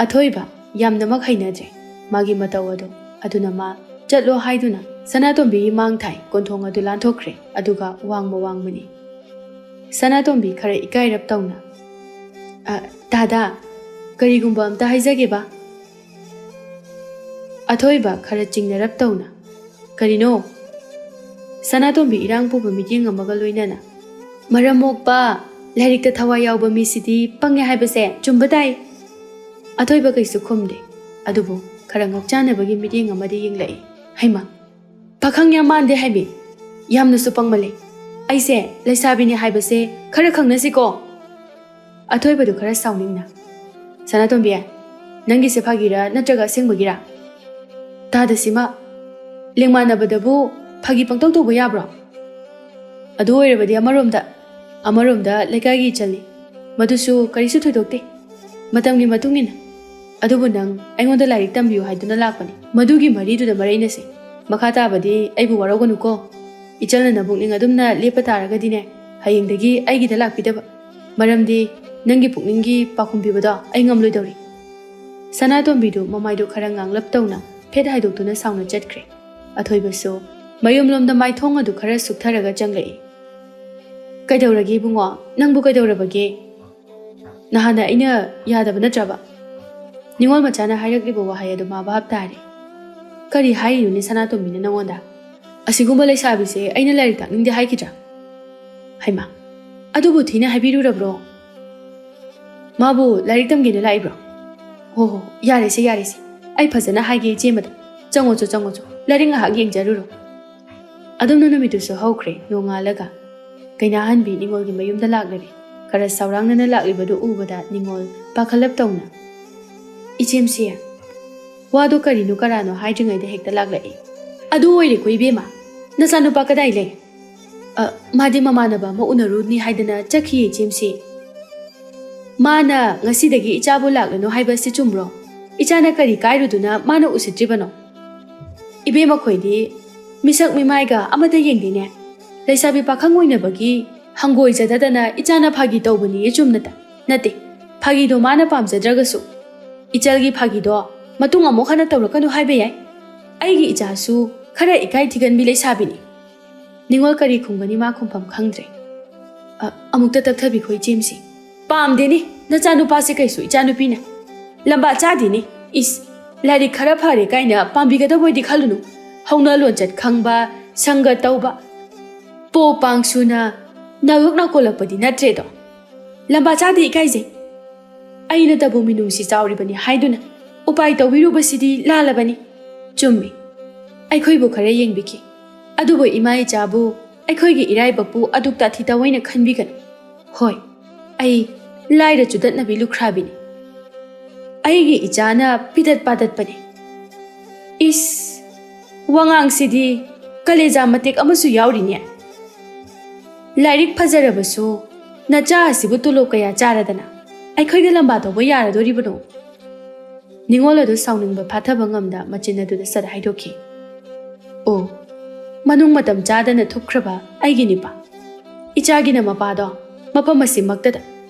Speaker 1: ꯑꯊꯣꯏꯕ ꯌꯥꯝꯅꯃꯛ ꯍꯩꯅꯗ꯭ꯔꯦ ꯃꯥꯒꯤ ꯃꯇꯧ ꯑꯗꯣ ꯑꯗꯨꯅ ꯃꯥ ꯆꯠꯂꯣ ꯍꯥꯏꯗꯨꯅ ꯁꯅꯥꯇꯣꯝꯕꯤꯒꯤ ꯃꯥꯡ ꯊꯥꯏ ꯀꯣꯟꯊꯣꯡ ꯑꯗꯨ ꯂꯥꯟꯊꯣꯛꯈ꯭ꯔꯦ ꯑꯗꯨꯒ ꯋꯥꯡꯕꯅꯤ ꯁꯅꯥꯇꯣꯝꯕꯤ ꯈꯔ ꯏꯀꯥꯏꯔꯞ ꯇꯧꯅ ꯗꯥꯗꯥ ꯀꯔꯤꯒꯨꯝꯕ ꯑꯝꯇ ꯍꯥꯏꯖꯒꯦꯕ ꯑꯊꯣꯏꯕ ꯈꯔ ꯆꯤꯡꯅꯔꯞ ꯇꯧꯅ ꯀꯔꯤꯅꯣ ꯁꯅꯥꯇꯣꯝꯕꯤ ꯏꯔꯥꯡ ꯄꯨꯕ ꯃꯤꯠꯌꯦꯡ ꯑꯃꯒ ꯂꯣꯏꯅꯅ ꯃꯔꯝ ꯃꯣꯛꯄ ꯂꯥꯏꯔꯤꯛꯇ ꯊꯋꯥꯏ ꯌꯥꯎꯕ ꯃꯤꯁꯤꯗꯤ ꯄꯪꯉꯦ ꯍꯥꯏꯕꯁꯦ ꯆꯨꯝꯕ ꯇꯥꯏ ꯑꯊꯣꯏꯕ ꯀꯩꯁꯨ ꯈꯨꯝꯗꯦ ꯑꯗꯨꯕꯨ ꯈꯔ ꯉꯛꯆꯥꯅꯕꯒꯤ ꯃꯤꯠꯌꯦꯡ ꯑꯃꯗꯤ ꯌꯦꯡꯂꯛꯏ ꯍꯩꯃ ꯄꯥꯈꯪ ꯌꯥꯝ ꯃꯥꯟꯗꯦ ꯍꯥꯏꯕꯤ ꯌꯥꯝꯅꯁꯨ ꯄꯪꯃꯜꯂꯦ ꯑꯩꯁꯦ ꯂꯩꯁꯥꯕꯤꯅꯤ ꯍꯥꯏꯕꯁꯦ ꯈꯔ ꯈꯪꯅꯁꯤꯀꯣ ꯑꯊꯣꯏꯕꯗꯨ ꯈꯔ ꯁꯥꯎꯅꯤꯡꯅ ꯁꯅꯥꯇꯣꯝꯕꯤ ꯅꯪꯒꯤꯁꯦ ꯐꯥꯒꯤꯔꯥ ꯅꯠꯇ꯭ꯔꯒ ꯑꯁꯦꯡꯕꯒꯤꯔꯥ ꯇꯥꯗꯁꯤꯃ ꯂꯦꯡꯃꯥꯟꯅꯕꯗꯕꯨ ꯐꯥꯒꯤ ꯄꯪꯇꯧ ꯇꯧꯕ ꯌꯥꯕ꯭ꯔꯣ ꯑꯗꯨ ꯑꯣꯏꯔꯕꯗꯤ ꯑꯃꯔꯣꯝꯗ ꯂꯩꯀꯥꯏꯒꯤ ꯏꯆꯜꯅꯤ ꯃꯗꯨꯁꯨ ꯀꯔꯤꯁꯨ ꯊꯣꯏꯗꯣꯛꯇꯦ ꯃꯇꯝꯒꯤ ꯃꯇꯨꯡ ꯏꯟꯅ ꯑꯗꯨꯕꯨ ꯅꯪ ꯑꯩꯉꯣꯟꯗ ꯂꯥꯏꯔꯤꯛ ꯇꯝꯕꯤꯌꯨ ꯍꯥꯏꯗꯨꯅ ꯂꯥꯛꯄꯅꯤ ꯃꯗꯨꯒꯤ ꯃꯔꯤꯗꯨꯗ ꯃꯔꯩꯅꯁꯤ ꯃꯈꯥ ꯇꯥꯕꯗꯤ ꯑꯩꯕꯨ ꯋꯥꯔꯧꯒꯅꯨꯀꯣ ꯏꯆꯜꯅ ꯅꯕꯨꯛꯅꯤꯡ ꯑꯗꯨꯝꯅ ꯂꯦꯞꯄ ꯇꯥꯔꯒꯗꯤꯅꯦ ꯍꯌꯦꯡꯗꯒꯤ ꯑꯩꯒꯤꯗ ꯂꯥꯛꯄꯤꯗꯕ ꯃꯔꯝꯗꯤ ꯅꯪꯒꯤ ꯄꯨꯛꯅꯤꯡꯒꯤ ꯄꯥꯎꯈꯨꯝ ꯄꯤꯕꯗꯣ ꯑꯩ ꯉꯝꯂꯣꯏꯗꯧꯔꯤ ꯁꯅꯥꯇꯣꯝꯕꯤꯗꯨ ꯃꯃꯥꯏꯗꯨ ꯈꯔ ꯉꯥꯡꯂꯞ ꯇꯧꯅ ꯐꯦꯠ ꯍꯥꯏꯗꯣꯛꯇꯨꯅ ꯁꯥꯎꯅ ꯆꯠꯈ꯭ꯔꯦ ꯑꯊꯣꯏꯕꯁꯨ ꯃꯌꯨꯝꯂꯣꯝꯗ ꯃꯥꯏꯊꯣꯡ ꯑꯗꯨ ꯈꯔ ꯁꯨꯛꯊꯔꯒ ꯆꯪꯂꯛꯏ ꯀꯩꯗꯧꯔꯒꯦ ꯏꯕꯨꯡꯉꯣ ꯅꯪꯕꯨ ꯀꯩꯗꯧꯔꯕꯒꯦ ꯅꯍꯥꯟꯅ ꯑꯩꯅ ꯌꯥꯗꯕ ꯅꯠꯇ꯭ꯔꯕ ꯅꯤꯉꯣꯜ ꯃꯆꯥꯅ ꯍꯥꯏꯔꯛꯂꯤꯕ ꯋꯥꯍꯩ ꯑꯗꯨ ꯃꯥ ꯚꯥꯞ ꯇꯥꯔꯦ ꯀꯔꯤ ꯍꯥꯏꯔꯤꯅꯣꯅꯦ ꯁꯅꯥꯇꯣꯝꯕꯤꯅ ꯅꯪꯉꯣꯟꯗ ꯑꯁꯤꯒꯨꯝꯕ ꯂꯩꯁꯥꯕꯤꯁꯦ ꯑꯩꯅ ꯂꯥꯏꯔꯤꯛ ꯇꯥꯛꯅꯤꯡꯗꯦ ꯍꯥꯏꯈꯤꯗ꯭ꯔꯥ ꯍꯩꯃꯥ ꯑꯗꯨꯕꯨ ꯊꯤꯅ ꯍꯥꯏꯕꯤꯔꯨꯔꯕ꯭ꯔꯣ ꯃꯥꯕꯨ ꯂꯥꯏꯔꯤꯛ ꯇꯝꯒꯦꯅ ꯂꯥꯛꯏꯕ꯭ꯔꯣ ꯍꯣ ꯌꯥꯔꯦꯁꯦ ꯑꯩ ꯐꯖꯅ ꯍꯥꯏꯒꯦ ꯏꯆꯦꯃꯗ ꯆꯪꯉꯣ ꯂꯥꯏꯔꯤꯛ ꯉꯥꯏꯍꯥꯛ ꯌꯦꯡꯖꯔꯨꯔꯣ ꯑꯗꯨꯝꯅ ꯅꯨꯃꯤꯠꯇꯨꯁꯨ ꯍꯧꯈ꯭ꯔꯦ ꯅꯣꯡꯉꯥꯜꯂꯒ ꯀꯩꯅꯥꯍꯟꯕꯤ ꯅꯤꯉꯣꯜꯒꯤ ꯃꯌꯨꯝꯗ ꯂꯥꯛꯂꯔꯤ ꯈꯔ ꯁꯥꯎꯔꯥꯡꯅꯅ ꯂꯥꯛꯂꯤꯕꯗꯨ ꯎꯕꯗ ꯅꯤꯉꯣꯜ ꯄꯥꯈꯠꯂꯞ ꯇꯧꯅ ꯏꯆꯦꯝꯁꯤ ꯋꯥꯗꯣ ꯀꯔꯤꯅꯣ ꯀꯔꯥꯅꯣ ꯍꯥꯏꯗ꯭ꯔꯤꯉꯩꯗ ꯍꯦꯛꯇ ꯂꯥꯛꯂꯛꯏ ꯑꯗꯨ ꯑꯣꯏꯔꯦꯀꯣ ꯏꯕꯦꯝꯃ ꯅꯆꯥꯅꯨꯄꯥ ꯀꯗꯥꯏ ꯂꯩ ꯃꯥꯗꯤ ꯃꯃꯥꯟꯅꯕ ꯑꯃ ꯎꯅꯔꯨꯅꯤ ꯍꯥꯏꯗꯅ ꯆꯠꯈꯤꯌꯦ ꯏꯆꯦꯝꯁꯤ ꯃꯥꯅ ꯉꯁꯤꯗꯒꯤ ꯏꯆꯥꯕꯨ ꯂꯥꯛꯂꯅꯨ ꯍꯥꯏꯕꯁꯤ ꯆꯨꯝꯕ꯭ꯔꯣ ꯏꯆꯥꯅ ꯀꯔꯤ ꯀꯥꯏꯔꯨꯗꯨꯅ ꯃꯥꯅ ꯎꯁꯤꯠꯇ꯭ꯔꯤꯕꯅꯣ ꯏꯕꯦꯝ ꯑꯩꯈꯣꯏꯗꯤ ꯃꯤꯁꯛ ꯃꯤꯃꯥꯏꯒ ꯑꯃꯠꯇ ꯌꯦꯡꯗꯦꯅꯦ ꯂꯩꯁꯥꯕꯤ ꯄꯥꯈꯪ ꯑꯣꯏꯅꯕꯒꯤ ꯍꯪꯒꯣꯏꯖꯗꯗꯅ ꯏꯆꯥꯅ ꯐꯥꯒꯤ ꯇꯧꯕꯅꯤ ꯆꯨꯝꯅꯇ ꯅꯠꯇꯦ ꯐꯥꯒꯤꯗꯣ ꯃꯥꯅ ꯄꯥꯝꯖꯗ꯭ꯔꯒꯁꯨ ꯏꯆꯜꯒꯤ ꯐꯥꯒꯤꯗꯣ ꯃꯇꯨꯡ ꯑꯃꯨꯛ ꯍꯟꯅ ꯇꯧꯔꯛꯀꯅꯨ ꯍꯥꯏꯕ ꯌꯥꯏ ꯑꯩꯒꯤ ꯏꯆꯥꯁꯨ ꯈꯔ ꯏꯀꯥꯏ ꯊꯤꯒꯟꯕꯤ ꯂꯩꯁꯥꯕꯤꯅꯤ ꯅꯤꯉꯣꯜ ꯀꯔꯤ ꯈꯨꯝꯒꯅꯤ ꯃꯥ ꯈꯨꯝꯐꯝ ꯈꯪꯗ꯭ꯔꯦ ꯑꯃꯨꯛꯇ ꯇꯞꯊꯕꯤꯈꯣ ꯏꯆꯦꯝꯁꯤ ꯄꯥꯝꯗꯦꯅꯤ ꯅꯆꯥꯅꯨꯄꯥꯁꯦ ꯀꯩꯁꯨ ꯏꯆꯥꯅꯨꯄꯤꯅ ꯂꯝꯕꯥ ꯆꯥꯗꯦꯅꯤ ꯏꯁ ꯂꯥꯏꯔꯤꯛ ꯈꯔ ꯐꯔꯦ ꯀꯥꯏꯅ ꯄꯥꯝꯕꯤꯒꯗꯕꯣꯏꯗꯤ ꯈꯜꯂꯨꯅꯨ ꯍꯧꯅ ꯂꯣꯟꯆꯠ ꯈꯪꯕ ꯁꯪꯒ ꯇꯧꯕ ꯄꯣ ꯄꯥꯡ ꯁꯨꯅ ꯅꯥꯌꯣꯛ ꯅꯥꯀꯣꯜꯂꯛꯄꯗꯤ ꯅꯠꯇ꯭ꯔꯦꯗꯣ ꯂꯝꯕꯥ ꯆꯥꯗꯦ ꯏꯀꯥꯏꯖꯩ ꯑꯩꯅꯇꯕꯨ ꯃꯤꯅꯨꯡꯁꯤ ꯆꯥꯎꯔꯤꯕꯅꯤ ꯍꯥꯏꯗꯨꯅ ꯎꯄꯥꯏ ꯇꯧꯕꯤꯔꯨꯕꯁꯤꯗꯤ ꯂꯥꯜꯂꯕꯅꯤ ꯆꯨꯝꯃꯤ ꯑꯩꯈꯣꯏꯕꯨ ꯈꯔ ꯌꯦꯡꯕꯤꯈꯤ ꯑꯗꯨꯕꯨ ꯏꯃꯥ ꯏꯆꯥꯕꯨ ꯑꯩꯈꯣꯏꯒꯤ ꯏꯔꯥꯏꯕꯛꯄꯨ ꯑꯗꯨꯛ ꯇꯥꯊꯤ ꯇꯥꯑꯣꯏꯅ ꯈꯟꯕꯤꯒꯅꯨ ꯍꯣꯏ ꯑꯩ ꯂꯥꯏꯔ ꯆꯨꯗꯠꯅꯕꯤ ꯂꯨꯈ꯭ꯔꯥꯕꯤꯅꯤ ꯑꯩꯒꯤ ꯏꯆꯥꯅ ꯄꯤꯗꯠ ꯄꯥꯗꯠꯄꯅꯤ ꯏꯁ ꯋꯥꯉꯥꯡꯁꯤꯗꯤ ꯀꯂꯦꯖꯥ ꯃꯇꯦꯛ ꯑꯃꯁꯨ ꯌꯥꯎꯔꯤꯅꯦ ꯂꯥꯏꯔꯤꯛ ꯐꯖꯔꯕꯁꯨ ꯅꯆꯥ ꯑꯁꯤꯕꯨ ꯇꯣꯂꯣꯞ ꯀꯌꯥ ꯆꯥꯔꯗꯅ ꯑꯩꯈꯣꯏꯒ ꯂꯝꯕꯥ ꯇꯧꯕ ꯌꯥꯔꯗꯣꯔꯤꯕꯅꯣ ꯅꯤꯉꯣꯜ ꯑꯗꯨ ꯁꯥꯎꯅꯤꯡꯕ ꯐꯥꯊꯕ ꯉꯝꯗ ꯃꯆꯤꯟ ꯑꯗꯨꯗ ꯁꯠ ꯍꯥꯏꯗꯣꯛꯈꯤ ꯑꯣ ꯃꯅꯨꯡ ꯃꯇꯝ ꯆꯥꯗꯅ ꯊꯨꯞꯈ꯭ꯔꯕ ꯑꯩꯒꯤ ꯅꯤꯄꯥ ꯏꯆꯥꯒꯤꯅ ꯃꯄꯥꯗꯣ ꯃꯐꯝ ꯑꯁꯤꯃꯛꯇꯗ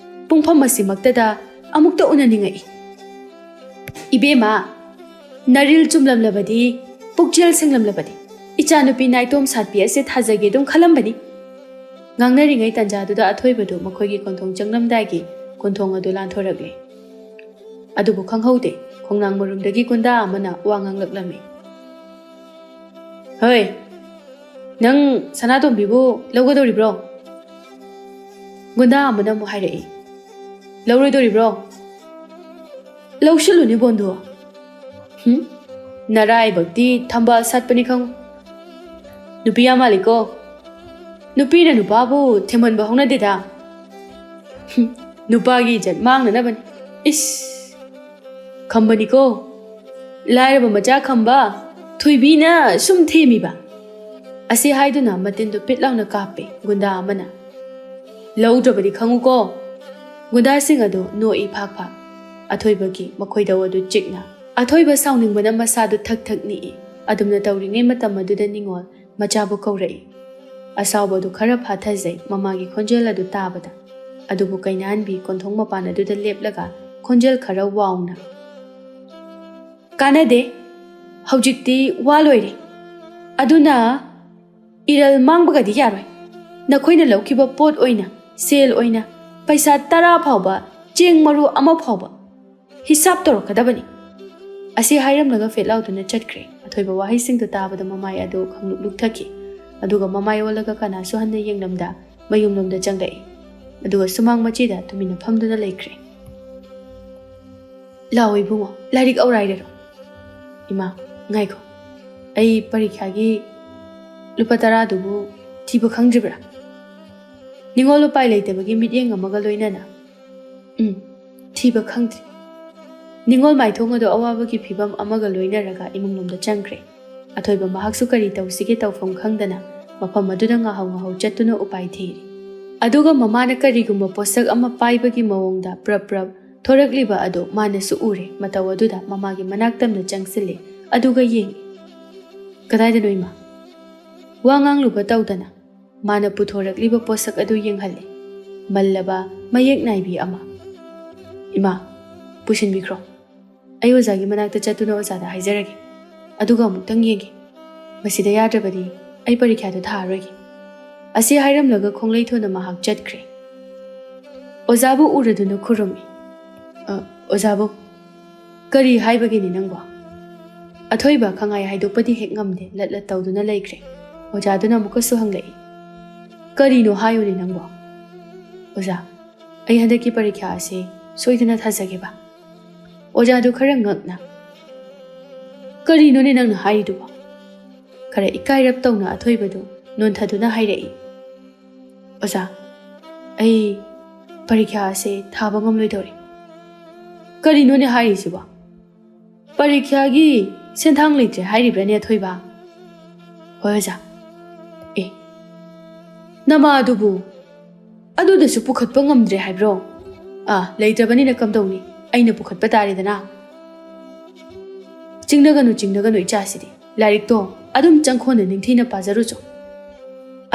Speaker 1: ꯄꯨꯡꯐꯝ ꯑꯁꯤꯃꯛꯇꯗ ꯑꯃꯨꯛꯇ ꯎꯅꯅꯤꯡꯉꯛꯏ ꯏꯕꯦꯝꯃ ꯅꯔꯤꯜ ꯆꯨꯝꯂꯝꯂꯕꯗꯤ ꯄꯨꯛꯆꯦꯜ ꯁꯦꯡꯂꯝꯂꯕꯗꯤ ꯏꯆꯥꯅꯨꯄꯤ ꯅꯥꯏꯇꯣꯝ ꯁꯥꯠꯄꯤ ꯑꯁꯦ ꯊꯥꯖꯒꯦ ꯑꯗꯨꯝ ꯈꯜꯂꯝꯕꯅꯤ ꯉꯥꯡꯅꯔꯤꯉꯩ ꯇꯟꯖꯥꯗꯨꯗ ꯑꯊꯣꯏꯕꯗꯨ ꯃꯈꯣꯏꯒꯤ ꯀꯣꯟꯊꯣꯡ ꯆꯪꯂꯝꯗꯥꯏꯒꯤ ꯀꯣꯟꯊꯣꯡ ꯑꯗꯨ ꯂꯥꯟꯊꯣꯔꯛꯂꯦ ꯑꯗꯨꯕꯨ ꯈꯪꯍꯧꯗꯦ ꯈꯣꯡꯅꯥꯡ ꯃꯔꯨꯝꯗꯒꯤ ꯒꯨꯟꯗꯥ ꯑꯃꯅ ꯋꯥ ꯉꯥꯡꯂꯛꯂꯝꯃꯤ ꯍꯣꯏ ꯅꯪ ꯁꯅꯥꯇꯣꯝꯕꯤꯕꯨ ꯂꯧꯒꯗꯧꯔꯤꯕ꯭ꯔꯣ ꯒꯨꯟꯗꯥ ꯑꯃꯅ ꯑꯃꯨꯛ ꯍꯥꯏꯔꯛꯏ ꯂꯧꯔꯣꯏꯗꯧꯔꯤꯕ꯭ꯔꯣ ꯂꯧꯁꯤꯜꯂꯨꯅꯤ ꯕꯣꯟꯗꯨ ꯅꯔꯥꯏꯕꯛꯇꯤ ꯊꯝꯕꯥꯜ ꯁꯥꯠꯄꯅꯤ ꯈꯪꯉꯨ ꯅꯨꯄꯤ ꯌꯥꯝ ꯃꯥꯜꯂꯤꯀꯣ ꯅꯨꯄꯤꯅ ꯅꯨꯄꯥꯕꯨ ꯊꯦꯝꯍꯟꯕ ꯍꯧꯅꯗꯦꯗ ꯅꯨꯄꯥꯒꯤ ꯏꯖꯠ ꯃꯥꯡꯅꯅꯕꯅꯤ ꯏꯁ ꯈꯝꯕꯅꯤꯀꯣ ꯂꯥꯏꯔꯕ ꯃꯆꯥ ꯈꯝꯕ ꯊꯣꯏꯕꯤꯅ ꯁꯨꯝ ꯊꯦꯝꯃꯤꯕ ꯑꯁꯤ ꯍꯥꯏꯗꯨꯅ ꯃꯇꯤꯟꯗꯨ ꯄꯤꯠ ꯂꯥꯎꯅ ꯀꯥꯞꯄꯦ ꯒꯨꯟꯗꯥ ꯑꯃꯅ ꯂꯧꯗ꯭ꯔꯕꯗꯤ ꯈꯪꯉꯨꯀꯣ ꯒꯨꯟꯗꯥꯁꯤꯡ ꯑꯗꯨ ꯅꯣꯛꯏ ꯐꯥꯛ ꯐꯥꯛ ꯑꯊꯣꯏꯕꯒꯤ ꯃꯈꯣꯏꯗꯧ ꯑꯗꯨ ꯆꯤꯛꯅ ꯑꯊꯣꯏꯕ ꯁꯥꯎꯅꯤꯡꯕꯅ ꯃꯁꯥꯗꯨ ꯊꯛ ꯊꯛ ꯅꯤꯛꯏ ꯑꯗꯨꯝꯅ ꯇꯧꯔꯤꯉꯩ ꯃꯇꯝ ꯑꯗꯨꯗ ꯅꯤꯡꯉꯣꯜ ꯃꯆꯥꯕꯨ ꯀꯧꯔꯛꯏ ꯑꯁꯥꯎꯕꯗꯨ ꯈꯔ ꯐꯥꯊꯖꯩ ꯃꯃꯥꯒꯤ ꯈꯣꯟꯖꯦꯜ ꯑꯗꯨ ꯇꯥꯕꯗ ꯑꯗꯨꯕꯨ ꯀꯩꯅꯥꯟꯕꯤ ꯀꯣꯟꯊꯣꯡ ꯃꯄꯥꯟ ꯑꯗꯨꯗ ꯂꯦꯞꯂꯒ ꯈꯣꯟꯖꯦꯜ ꯈꯔ ꯋꯥꯎꯅ ꯀꯥꯟꯅꯗꯦ ꯍꯧꯖꯤꯛꯇꯤ ꯋꯥ ꯂꯣꯏꯔꯦ ꯑꯗꯨꯅ ꯏꯔꯜ ꯃꯥꯡꯕꯒꯗꯤ ꯌꯥꯔꯣꯏ ꯅꯈꯣꯏꯅ ꯂꯧꯈꯤꯕ ꯄꯣꯠ ꯑꯣꯏꯅ ꯁꯦꯜ ꯑꯣꯏꯅ ꯄꯩꯁꯥ 10 ꯐꯥꯎꯕ ꯆꯦꯡ ꯃꯔꯨ 1 ꯐꯥꯎꯕ ꯍꯤꯁꯥꯞ ꯇꯧꯔꯛꯀꯗꯕꯅꯤ ꯑꯁꯤ ꯍꯥꯏꯔꯝꯂꯒ ꯐꯦꯠꯂꯥꯎꯗꯨꯅ ꯆꯠꯈ꯭ꯔꯦ ꯑꯊꯣꯏꯕ ꯋꯥꯍꯩꯁꯤꯡꯗꯨ ꯇꯥꯕꯗ ꯃꯃꯥꯏ ꯑꯗꯨ ꯈꯪꯂꯨꯛ ꯂꯨꯛꯊꯈꯤ ꯑꯗꯨꯒ ꯃꯃꯥꯏ ꯑꯣꯜꯂꯒ ꯀꯅꯥꯁꯨ ꯍꯟꯅ ꯌꯦꯡꯂꯝꯗ ꯃꯌꯨꯝꯂꯣꯝꯗ ꯆꯪꯂꯛꯏ ꯑꯗꯨꯒ ꯁꯨꯃꯥꯡ ꯃꯆꯤꯗ ꯇꯨꯃꯤꯟꯅ ꯐꯝꯗꯨꯅ ꯂꯩꯈ꯭ꯔꯦ ꯂꯥꯛꯑꯣ ꯏꯕꯨꯡꯉꯣ ꯂꯥꯏꯔꯤꯛ ꯑꯧꯔꯥꯏꯔꯔꯣ ꯏꯃꯥ ꯉꯥꯏꯈꯣ ꯑꯩ ꯄꯔꯤꯈ꯭ꯌꯥꯒꯤ ꯂꯨꯄꯥ 10ꯗꯨꯕꯨ ꯊꯤꯕ ꯈꯪꯗ꯭ꯔꯤꯕ꯭ꯔꯥ ꯅꯤꯡꯉꯣꯜ ꯎꯄꯥꯏ ꯂꯩꯇꯕꯒꯤ ꯃꯤꯠꯌꯦꯡ ꯑꯃꯒ ꯂꯣꯏꯅꯅ ꯊꯤꯕ ꯈꯪꯗ꯭ꯔꯤ ꯅꯤꯡꯉꯣꯜ ꯃꯥꯏꯊꯣꯡ ꯑꯗꯨ ꯑꯋꯥꯕꯒꯤ ꯐꯤꯕꯝ ꯑꯃꯒ ꯂꯣꯏꯅꯔꯒ ꯏꯃꯨꯡꯂꯣꯝꯗ ꯆꯪꯈ꯭ꯔꯦ ꯑꯊꯣꯏꯕ ꯃꯍꯥꯛꯁꯨ ꯀꯔꯤ ꯇꯧꯁꯤꯒꯦ ꯇꯧꯐꯝ ꯈꯪꯗꯅ ꯃꯐꯝ ꯑꯗꯨꯗ ꯉꯥꯍꯧ ꯉꯥꯍꯧ ꯆꯠꯇꯨꯅ ꯎꯄꯥꯏ ꯊꯤꯔꯤ ꯑꯗꯨꯒ ꯃꯃꯥꯅ ꯀꯔꯤꯒꯨꯝꯕ ꯄꯣꯠꯁꯛ ꯑꯃ ꯄꯥꯏꯕꯒꯤ ꯃꯑꯣꯡꯗ ꯄ꯭ꯔꯞ ꯄ꯭ꯔꯞ ꯊꯣꯔꯛꯂꯤꯕ ꯑꯗꯨ ꯃꯥꯅꯁꯨ ꯎꯔꯦ ꯃꯇꯧ ꯑꯗꯨꯗ ꯃꯃꯥꯒꯤ ꯃꯅꯥꯛꯇꯝꯅ ꯆꯪꯁꯤꯜꯂꯦ ꯑꯗꯨꯒ ꯌꯦꯡꯉꯤ ꯀꯗꯥꯏꯗꯅꯣ ꯏꯃꯥ ꯋꯥ ꯉꯥꯡꯂꯨꯕ ꯇꯧꯗꯅ ꯃꯥꯅ ꯄꯨꯊꯣꯔꯛꯂꯤꯕ ꯄꯣꯠꯁꯛ ꯑꯗꯨ ꯌꯦꯡꯍꯜꯂꯦ ꯃꯜꯂꯕ ꯃꯌꯦꯛ ꯅꯥꯏꯕꯤ ꯑꯃ ꯏꯃꯥ ꯄꯨꯁꯤꯟꯕꯤꯈ꯭ꯔꯣ ꯑꯩ ꯑꯣꯖꯥꯒꯤ ꯃꯅꯥꯛꯇ ꯆꯠꯇꯨꯅ ꯑꯣꯖꯥꯗ ꯍꯥꯏꯖꯔꯒꯦ ꯑꯗꯨꯒ ꯑꯃꯨꯛꯇꯪ ꯌꯦꯡꯒꯦ ꯃꯁꯤꯗ ꯌꯥꯗ꯭ꯔꯕꯗꯤ ꯑꯩ ꯄꯔꯤꯈ꯭ꯌꯥꯗꯨ ꯊꯥꯔꯔꯣꯏꯒꯦ ꯑꯁꯤ ꯍꯥꯏꯔꯝꯂꯒ ꯈꯣꯡꯂꯩꯊꯣꯟꯅ ꯃꯍꯥꯛ ꯆꯠꯈ꯭ꯔꯦ ꯑꯣꯖꯥꯕꯨ ꯎꯔꯗꯨꯅ ꯈꯨꯔꯨꯝꯃꯤ ꯑꯣꯖꯥꯕꯨ ꯀꯔꯤ ꯍꯥꯏꯕꯒꯤꯅꯤ ꯅꯪꯕꯣ ꯑꯊꯣꯏꯕ ꯈꯪꯉꯥꯏ ꯍꯥꯏꯗꯣꯛꯄꯗꯤ ꯍꯦꯛ ꯉꯝꯗꯦ ꯂꯠ ꯂꯠ ꯇꯧꯗꯨꯅ ꯂꯩꯈ꯭ꯔꯦ ꯑꯣꯖꯥꯗꯨꯅ ꯑꯃꯨꯛꯀꯁꯨ ꯍꯪꯂꯛꯏ ꯀꯔꯤꯅꯣ ꯍꯥꯏꯌꯨꯅꯦ ꯅꯪꯕꯣ ꯑꯣꯖꯥ ꯑꯩ ꯍꯟꯗꯛꯀꯤ ꯄꯔꯤꯈ꯭ꯌꯥ ꯑꯁꯤ ꯁꯣꯏꯗꯅ ꯊꯥꯖꯒꯦꯕ ꯑꯣꯖꯥꯗꯨ ꯈꯔ ꯉꯛꯅ ꯀꯔꯤꯅꯣꯅꯦ ꯅꯪꯅ ꯍꯥꯏꯔꯤꯗꯨꯕꯣ ꯈꯔ ꯏꯀꯥꯏꯔꯞ ꯇꯧꯅ ꯑꯊꯣꯏꯕꯗꯨ ꯅꯣꯟꯊꯗꯨꯅ ꯍꯥꯏꯔꯛꯏ ꯑꯣꯖꯥ ꯑꯩ ꯄꯔꯤꯈ꯭ꯌꯥ ꯑꯁꯤ ꯊꯥꯕ ꯉꯝꯂꯣꯏꯗꯧꯔꯤ ꯀꯔꯤꯅꯣꯅꯦ ꯍꯥꯏꯔꯤꯁꯤꯕꯣ ꯄꯔꯤꯈ꯭ꯌꯥꯒꯤ ꯁꯦꯟꯊꯥꯡ ꯂꯩꯇ꯭ꯔꯦ ꯍꯥꯏꯔꯤꯕ꯭ꯔꯅꯦ ꯑꯊꯣꯏꯕ ꯍꯣꯏ ꯑꯣꯖꯥ ꯅꯃꯥ ꯑꯗꯨꯕꯨ ꯑꯗꯨꯗꯁꯨ ꯄꯨꯈꯠꯄ ꯉꯝꯗ꯭ꯔꯦ ꯍꯥꯏꯕ꯭ꯔꯣ ꯂꯩꯇ꯭ꯔꯕꯅꯤꯅ ꯀꯝꯗꯧꯅꯤ ꯑꯩꯅ ꯄꯨꯈꯠꯄ ꯇꯥꯔꯦꯗꯅ ꯆꯤꯡꯅꯒꯅꯨ ꯏꯆꯥꯁꯤꯗꯤ ꯂꯥꯏꯔꯤꯛꯇꯣ ꯑꯗꯨꯝ ꯆꯪꯈꯣꯟꯅ ꯅꯤꯡꯊꯤꯅ ꯄꯥꯖꯔꯨꯆꯣ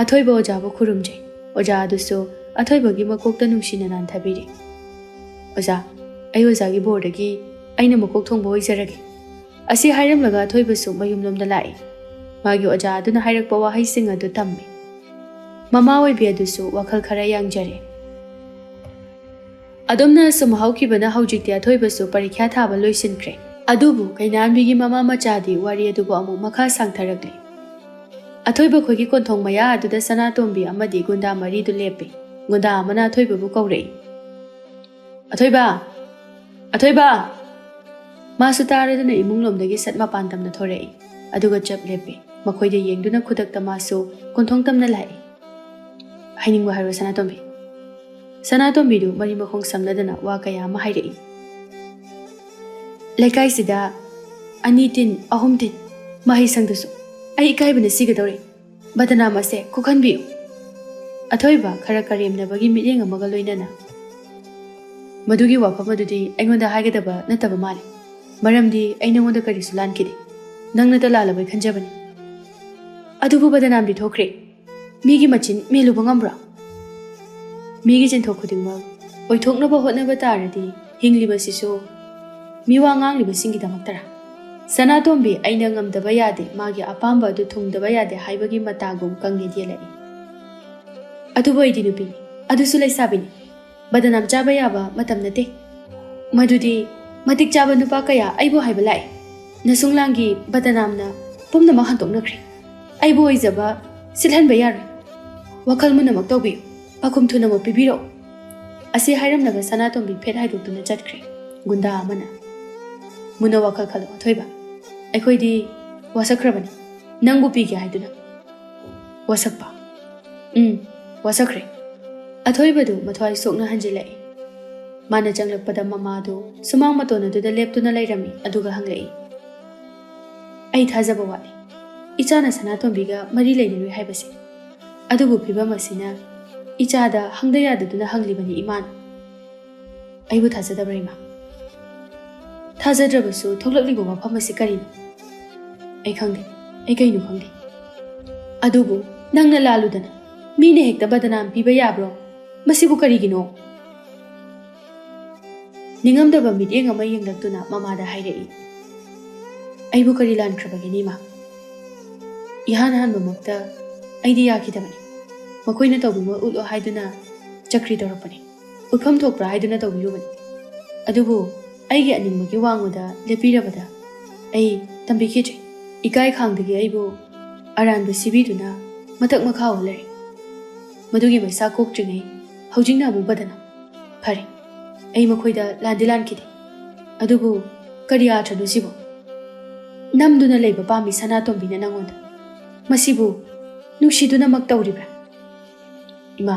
Speaker 1: ꯑꯊꯣꯏꯕ ꯑꯣꯖꯥꯕꯨ ꯈꯨꯔꯨꯝꯖꯩ ꯑꯣꯖꯥ ꯑꯗꯨꯁꯨ ꯑꯊꯣꯏꯕꯒꯤ ꯃꯀꯣꯛꯇ ꯅꯨꯡꯁꯤꯅ ꯅꯥꯟꯊꯕꯤꯔꯤ ꯑꯣꯖꯥ ꯑꯩ ꯑꯣꯖꯥꯒꯤ ꯕꯣꯔꯗꯒꯤ ꯑꯩꯅ ꯃꯀꯣꯛ ꯊꯣꯡꯕ ꯑꯣꯏꯖꯔꯒꯦ ꯑꯁꯤ ꯍꯥꯏꯔꯝꯂꯒ ꯑꯊꯣꯏꯕꯁꯨ ꯃꯌꯨꯝꯂꯣꯝꯗ ꯂꯥꯛꯏ ꯃꯥꯒꯤ ꯑꯣꯖꯥ ꯑꯗꯨꯅ ꯍꯥꯏꯔꯛꯄ ꯋꯥꯍꯩꯁꯤꯡ ꯑꯗꯨ ꯇꯝꯃꯤ ꯃꯃꯥ ꯑꯣꯏꯕꯤ ꯑꯗꯨꯁꯨ ꯋꯥꯈꯜ ꯈꯔ ꯌꯥꯡꯖꯔꯦ ꯑꯗꯨꯝꯅ ꯁꯨꯝ ꯍꯧꯈꯤꯕꯅ ꯍꯧꯖꯤꯛꯇꯤ ꯑꯊꯣꯏꯕꯁꯨ ꯄꯔꯤꯈ꯭ꯌꯥ ꯊꯥꯕ ꯂꯣꯏꯁꯤꯟꯈ꯭ꯔꯦ ꯑꯗꯨꯕꯨ ꯀꯩꯅꯥꯟꯕꯤꯒꯤ ꯃꯃꯥ ꯃꯆꯥꯗꯤ ꯋꯥꯔꯤ ꯑꯗꯨꯕꯨ ꯑꯃꯨꯛ ꯃꯈꯥ ꯁꯥꯡꯊꯔꯛꯂꯤ ꯑꯊꯣꯏꯕ ꯈꯣꯏꯒꯤ ꯀꯣꯟꯊꯣꯡ ꯃꯌꯥ ꯑꯗꯨꯗ ꯁꯅꯥꯇꯣꯝꯕꯤ ꯑꯃꯗꯤ ꯒꯨꯟꯗꯥ ꯃꯔꯤꯗꯨ ꯂꯦꯞꯄꯤ ꯒꯨꯟꯗꯥ ꯑꯃꯅ ꯑꯊꯣꯏꯕꯕꯨ ꯀꯧꯔꯛꯏ ꯑꯊꯣꯏꯕ ꯃꯥꯁꯨ ꯇꯥꯔꯗꯨꯅ ꯏꯃꯨꯡꯂꯣꯝꯗꯒꯤ ꯁꯠ ꯃꯄꯥꯟ ꯇꯝꯅ ꯊꯣꯔꯛꯏ ꯑꯗꯨꯒ ꯆꯞ ꯂꯦꯞꯄꯤ ꯃꯈꯣꯏꯗ ꯌꯦꯡꯗꯨꯅ ꯈꯨꯗꯛꯇ ꯃꯥꯁꯨ ꯀꯣꯟꯊꯣꯡ ꯇꯝꯅ ꯂꯥꯛꯏ ꯍꯥꯏꯅꯤꯡꯕ ꯍꯥꯏꯔꯣ ꯁꯅꯥꯇꯣꯝꯕꯤ ꯁꯅꯥꯇꯣꯝꯕꯤꯗꯨ ꯃꯔꯤ ꯃꯈꯣꯡ ꯁꯝꯅꯗꯅ ꯋꯥ ꯀꯌꯥ ꯑꯃ ꯍꯥꯏꯔꯛꯏ ꯂꯩꯀꯥꯏꯁꯤꯗ 2 ꯇꯤꯟ 3 ꯇꯤꯟ ꯃꯍꯩꯁꯪꯗꯁꯨ ꯑꯩ ꯏꯀꯥꯏꯕꯅ ꯁꯤꯒꯗꯧꯔꯦ ꯕꯗꯅꯥꯝ ꯑꯁꯦ ꯀꯣꯛꯍꯟꯕꯤꯌꯨ ꯑꯊꯣꯏꯕ ꯈꯔ ꯀꯔꯦꯝꯅꯕꯒꯤ ꯃꯤꯠꯌꯦꯡ ꯑꯃꯒ ꯂꯣꯏꯅꯅ ꯃꯗꯨꯒꯤ ꯋꯥꯐꯝ ꯑꯗꯨꯗꯤ ꯑꯩꯉꯣꯟꯗ ꯍꯥꯏꯒꯗꯕ ꯅꯠꯇꯕ ꯃꯥꯜꯂꯤ ꯃꯔꯝꯗꯤ ꯑꯩ ꯅꯉꯣꯟꯗ ꯀꯔꯤꯁꯨ ꯂꯥꯟꯈꯤꯗꯦ ꯅꯪꯅꯇ ꯂꯥꯜꯂꯕꯩ ꯈꯟꯖꯕꯅꯤ ꯑꯗꯨꯕꯨ ꯕꯗꯅꯥꯝꯗꯤ ꯊꯣꯛꯈ꯭ꯔꯦ ꯃꯤꯒꯤ ꯃꯆꯤꯟ ꯃꯦꯜꯂꯨꯕ ꯉꯝꯕ꯭ꯔꯣ ꯃꯤꯒꯤ ꯆꯤꯟꯊꯣꯛ ꯈꯨꯗꯤꯡꯃꯛ ꯑꯣꯏꯊꯣꯛꯅꯕ ꯍꯣꯠꯅꯕ ꯇꯥꯔꯗꯤ ꯍꯤꯡꯂꯤꯕꯁꯤꯁꯨ ꯃꯤꯋꯥ ꯉꯥꯡꯂꯤꯕꯁꯤꯡꯒꯤꯗꯃꯛꯇꯔꯥ ꯁꯅꯥꯇꯣꯝꯕꯤ ꯑꯩꯅ ꯉꯝꯗꯕ ꯌꯥꯗꯦ ꯃꯥꯒꯤ ꯑꯄꯥꯝꯕ ꯑꯗꯨ ꯊꯨꯡꯗꯕ ꯌꯥꯗꯦ ꯍꯥꯏꯕꯒꯤ ꯃꯇꯥꯒꯨꯝ ꯀꯪꯉꯦ ꯌꯦꯜꯂꯛꯏ ꯑꯗꯨꯕꯨ ꯑꯩꯗꯤ ꯅꯨꯄꯤꯅꯤ ꯑꯗꯨꯁꯨ ꯂꯩꯁꯥꯕꯤꯅꯤ ꯕꯗꯅꯥꯝ ꯆꯥꯕ ꯌꯥꯕ ꯃꯇꯝ ꯅꯠꯇꯦ ꯃꯗꯨꯗꯤ ꯃꯇꯤꯛ ꯆꯥꯕ ꯅꯨꯄꯥ ꯀꯌꯥ ꯑꯩꯕꯨ ꯍꯥꯏꯕ ꯂꯥꯛꯏ ꯅꯁꯨꯡꯂꯥꯡꯒꯤ ꯕꯗꯅꯥꯝꯅ ꯄꯨꯝꯅꯃꯛ ꯍꯟꯗꯣꯛꯅꯈ꯭ꯔꯦ ꯑꯩꯕꯨ ꯑꯣꯏꯖꯕ ꯁꯤꯠꯍꯟꯕ ꯌꯥꯔꯣꯏ ꯋꯥꯈꯜ ꯃꯨꯟꯅꯃꯛ ꯇꯧꯕꯤꯌꯨ ꯄꯥꯈꯨꯝ ꯊꯨꯅꯃꯛ ꯄꯤꯕꯤꯔꯛꯎ ꯑꯁꯤ ꯍꯥꯏꯔꯝꯂꯒ ꯁꯅꯥꯇꯣꯝꯕꯤ ꯐꯦꯠ ꯍꯥꯏꯗꯣꯛꯇꯨꯅ ꯆꯠꯈ꯭ꯔꯦ ꯒꯨꯟꯗꯥ ꯑꯃꯅ ꯃꯨꯟꯅ ꯋꯥꯈꯜ ꯈꯜꯂꯣ ꯑꯊꯣꯏꯕ ꯑꯩꯈꯣꯏꯗꯤ ꯋꯥꯁꯛꯈ꯭ꯔꯕꯅꯤ ꯅꯪꯕꯨ ꯄꯤꯒꯦ ꯍꯥꯏꯗꯨꯅ ꯋꯥꯁꯛꯄ ꯋꯥꯁꯛꯈ꯭ꯔꯦ ꯑꯊꯣꯏꯕꯗꯨ ꯃꯊ꯭ꯋꯥꯏ ꯁꯣꯛꯅ ꯍꯟꯖꯤꯜꯂꯛꯏ꯫ ꯃꯥꯅ ꯆꯪꯂꯛꯄꯗ ꯃꯃꯥꯗꯨ ꯁꯨꯃꯥꯡ ꯃꯇꯣꯟ ꯑꯗꯨꯗ ꯂꯦꯞꯇꯨꯅ ꯂꯩꯔꯝꯃꯤ ꯑꯗꯨꯒ ꯍꯪꯂꯛꯏ, "ꯑꯩ ꯊꯥꯖꯕ ꯋꯥꯠꯂꯤ ꯏꯆꯥꯅ ꯁꯅꯥꯇꯣꯝꯕꯤꯒ ꯃꯔꯤ ꯂꯩꯅꯔꯣꯏ ꯍꯥꯏꯕꯁꯦ꯫ ꯑꯗꯨꯕꯨ ꯐꯤꯕꯝ ꯑꯁꯤꯅ ꯏꯆꯥꯗ ꯍꯪꯗ ꯌꯥꯗꯗꯨꯅ ꯍꯪꯂꯤꯕꯅꯤ ꯏꯃꯥꯅ꯫ ꯑꯩꯕꯨ ꯊꯥꯖꯗꯕ꯭ꯔꯥ ꯏꯃꯥ? ꯊꯥꯖꯗ꯭ꯔꯕꯁꯨ ꯊꯣꯛꯂꯛꯂꯤꯕ ꯋꯥꯐꯝ ꯑꯁꯤ ꯀꯔꯤꯅꯣ? ꯑꯩ ꯈꯪꯗꯦ, ꯑꯩ ꯀꯩꯅꯣ ꯈꯪꯗꯦ꯫ ꯑꯗꯨꯕꯨ ꯅꯪꯅ ꯂꯥꯜꯂꯨꯗꯅ ꯃꯤꯅ ꯍꯦꯛꯇ ꯕꯗꯅꯥꯝ ꯄꯤꯕ ꯌꯥꯕ꯭ꯔꯣ? ꯃꯁꯤꯕꯨ ꯀꯔꯤꯒꯤꯅꯣ?" ꯅꯤꯡꯉꯝꯗꯕ ꯃꯤꯠꯌꯦꯡ ꯑꯃ ꯌꯦꯡꯂꯛꯇꯨꯅ ꯃꯃꯥꯗ ꯍꯥꯏꯔꯛꯏ, "ꯑꯩꯕꯨ ꯀꯔꯤ ꯂꯥꯟꯈ꯭ꯔꯕꯒꯦꯅꯦ ꯏꯃꯥ? ꯏꯍꯥꯟ ꯍꯥꯟꯕꯃꯛꯇ ꯑꯩꯗꯤ ꯌꯥꯈꯤꯗꯕꯅꯤ꯫ ꯃꯈꯣꯏꯅ ꯇꯧꯕꯤꯃ ꯎꯠꯂꯣ ꯍꯥꯏꯗꯨꯅ ꯆꯀ꯭ꯔꯤ ꯇꯧꯔꯛꯄꯅꯤ, ꯎꯠꯐꯝ ꯊꯣꯛꯄ꯭ꯔꯥ ꯍꯥꯏꯗꯨꯅ ꯇꯧꯕꯤꯔꯨꯕꯅꯤ꯫ ꯑꯗꯨꯕꯨ ꯑꯩꯒꯤ ꯑꯅꯤꯡꯕꯒꯤ ꯋꯥꯡꯃꯗ ꯂꯦꯞꯄꯤꯔꯕꯗ ꯑꯩ ꯇꯝꯕꯤꯈꯤꯗ꯭ꯔꯦ꯫ ꯏꯀꯥꯏ ꯈꯥꯡꯗꯒꯤ ꯑꯩꯕꯨ ꯑꯔꯥꯟꯕ ꯁꯤꯕꯤꯗꯨꯅ ꯃꯊꯛ ꯃꯈꯥ ꯑꯣꯜꯂꯔꯦ꯫ ꯃꯗꯨꯒꯤ ꯃꯩꯁꯥ ꯀꯣꯛꯇ꯭ꯔꯤꯉꯩ ꯍꯧꯖꯤꯛꯅ ꯑꯃꯨꯛ ꯕꯗꯅꯥꯝ꯫ ꯐꯔꯦ, ꯑꯩ ꯃꯈꯣꯏꯗ ꯂꯥꯟꯗꯤ ꯂꯥꯟꯈꯤꯗꯦ, ꯑꯗꯨꯕꯨ ꯀꯔꯤ ꯑꯥꯔꯊꯅꯣ ꯁꯤꯕꯨ? ꯅꯝꯗꯨꯅ ꯂꯩꯕ ꯄꯥꯝꯃꯤ ꯁꯅꯥꯇꯣꯝꯕꯤꯅ ꯅꯪꯉꯣꯟꯗ, ꯃꯁꯤꯕꯨ ꯅꯨꯡꯁꯤꯗꯨꯅꯃꯛ ꯇꯧꯔꯤꯕ꯭ꯔꯥ? ꯏꯃꯥ,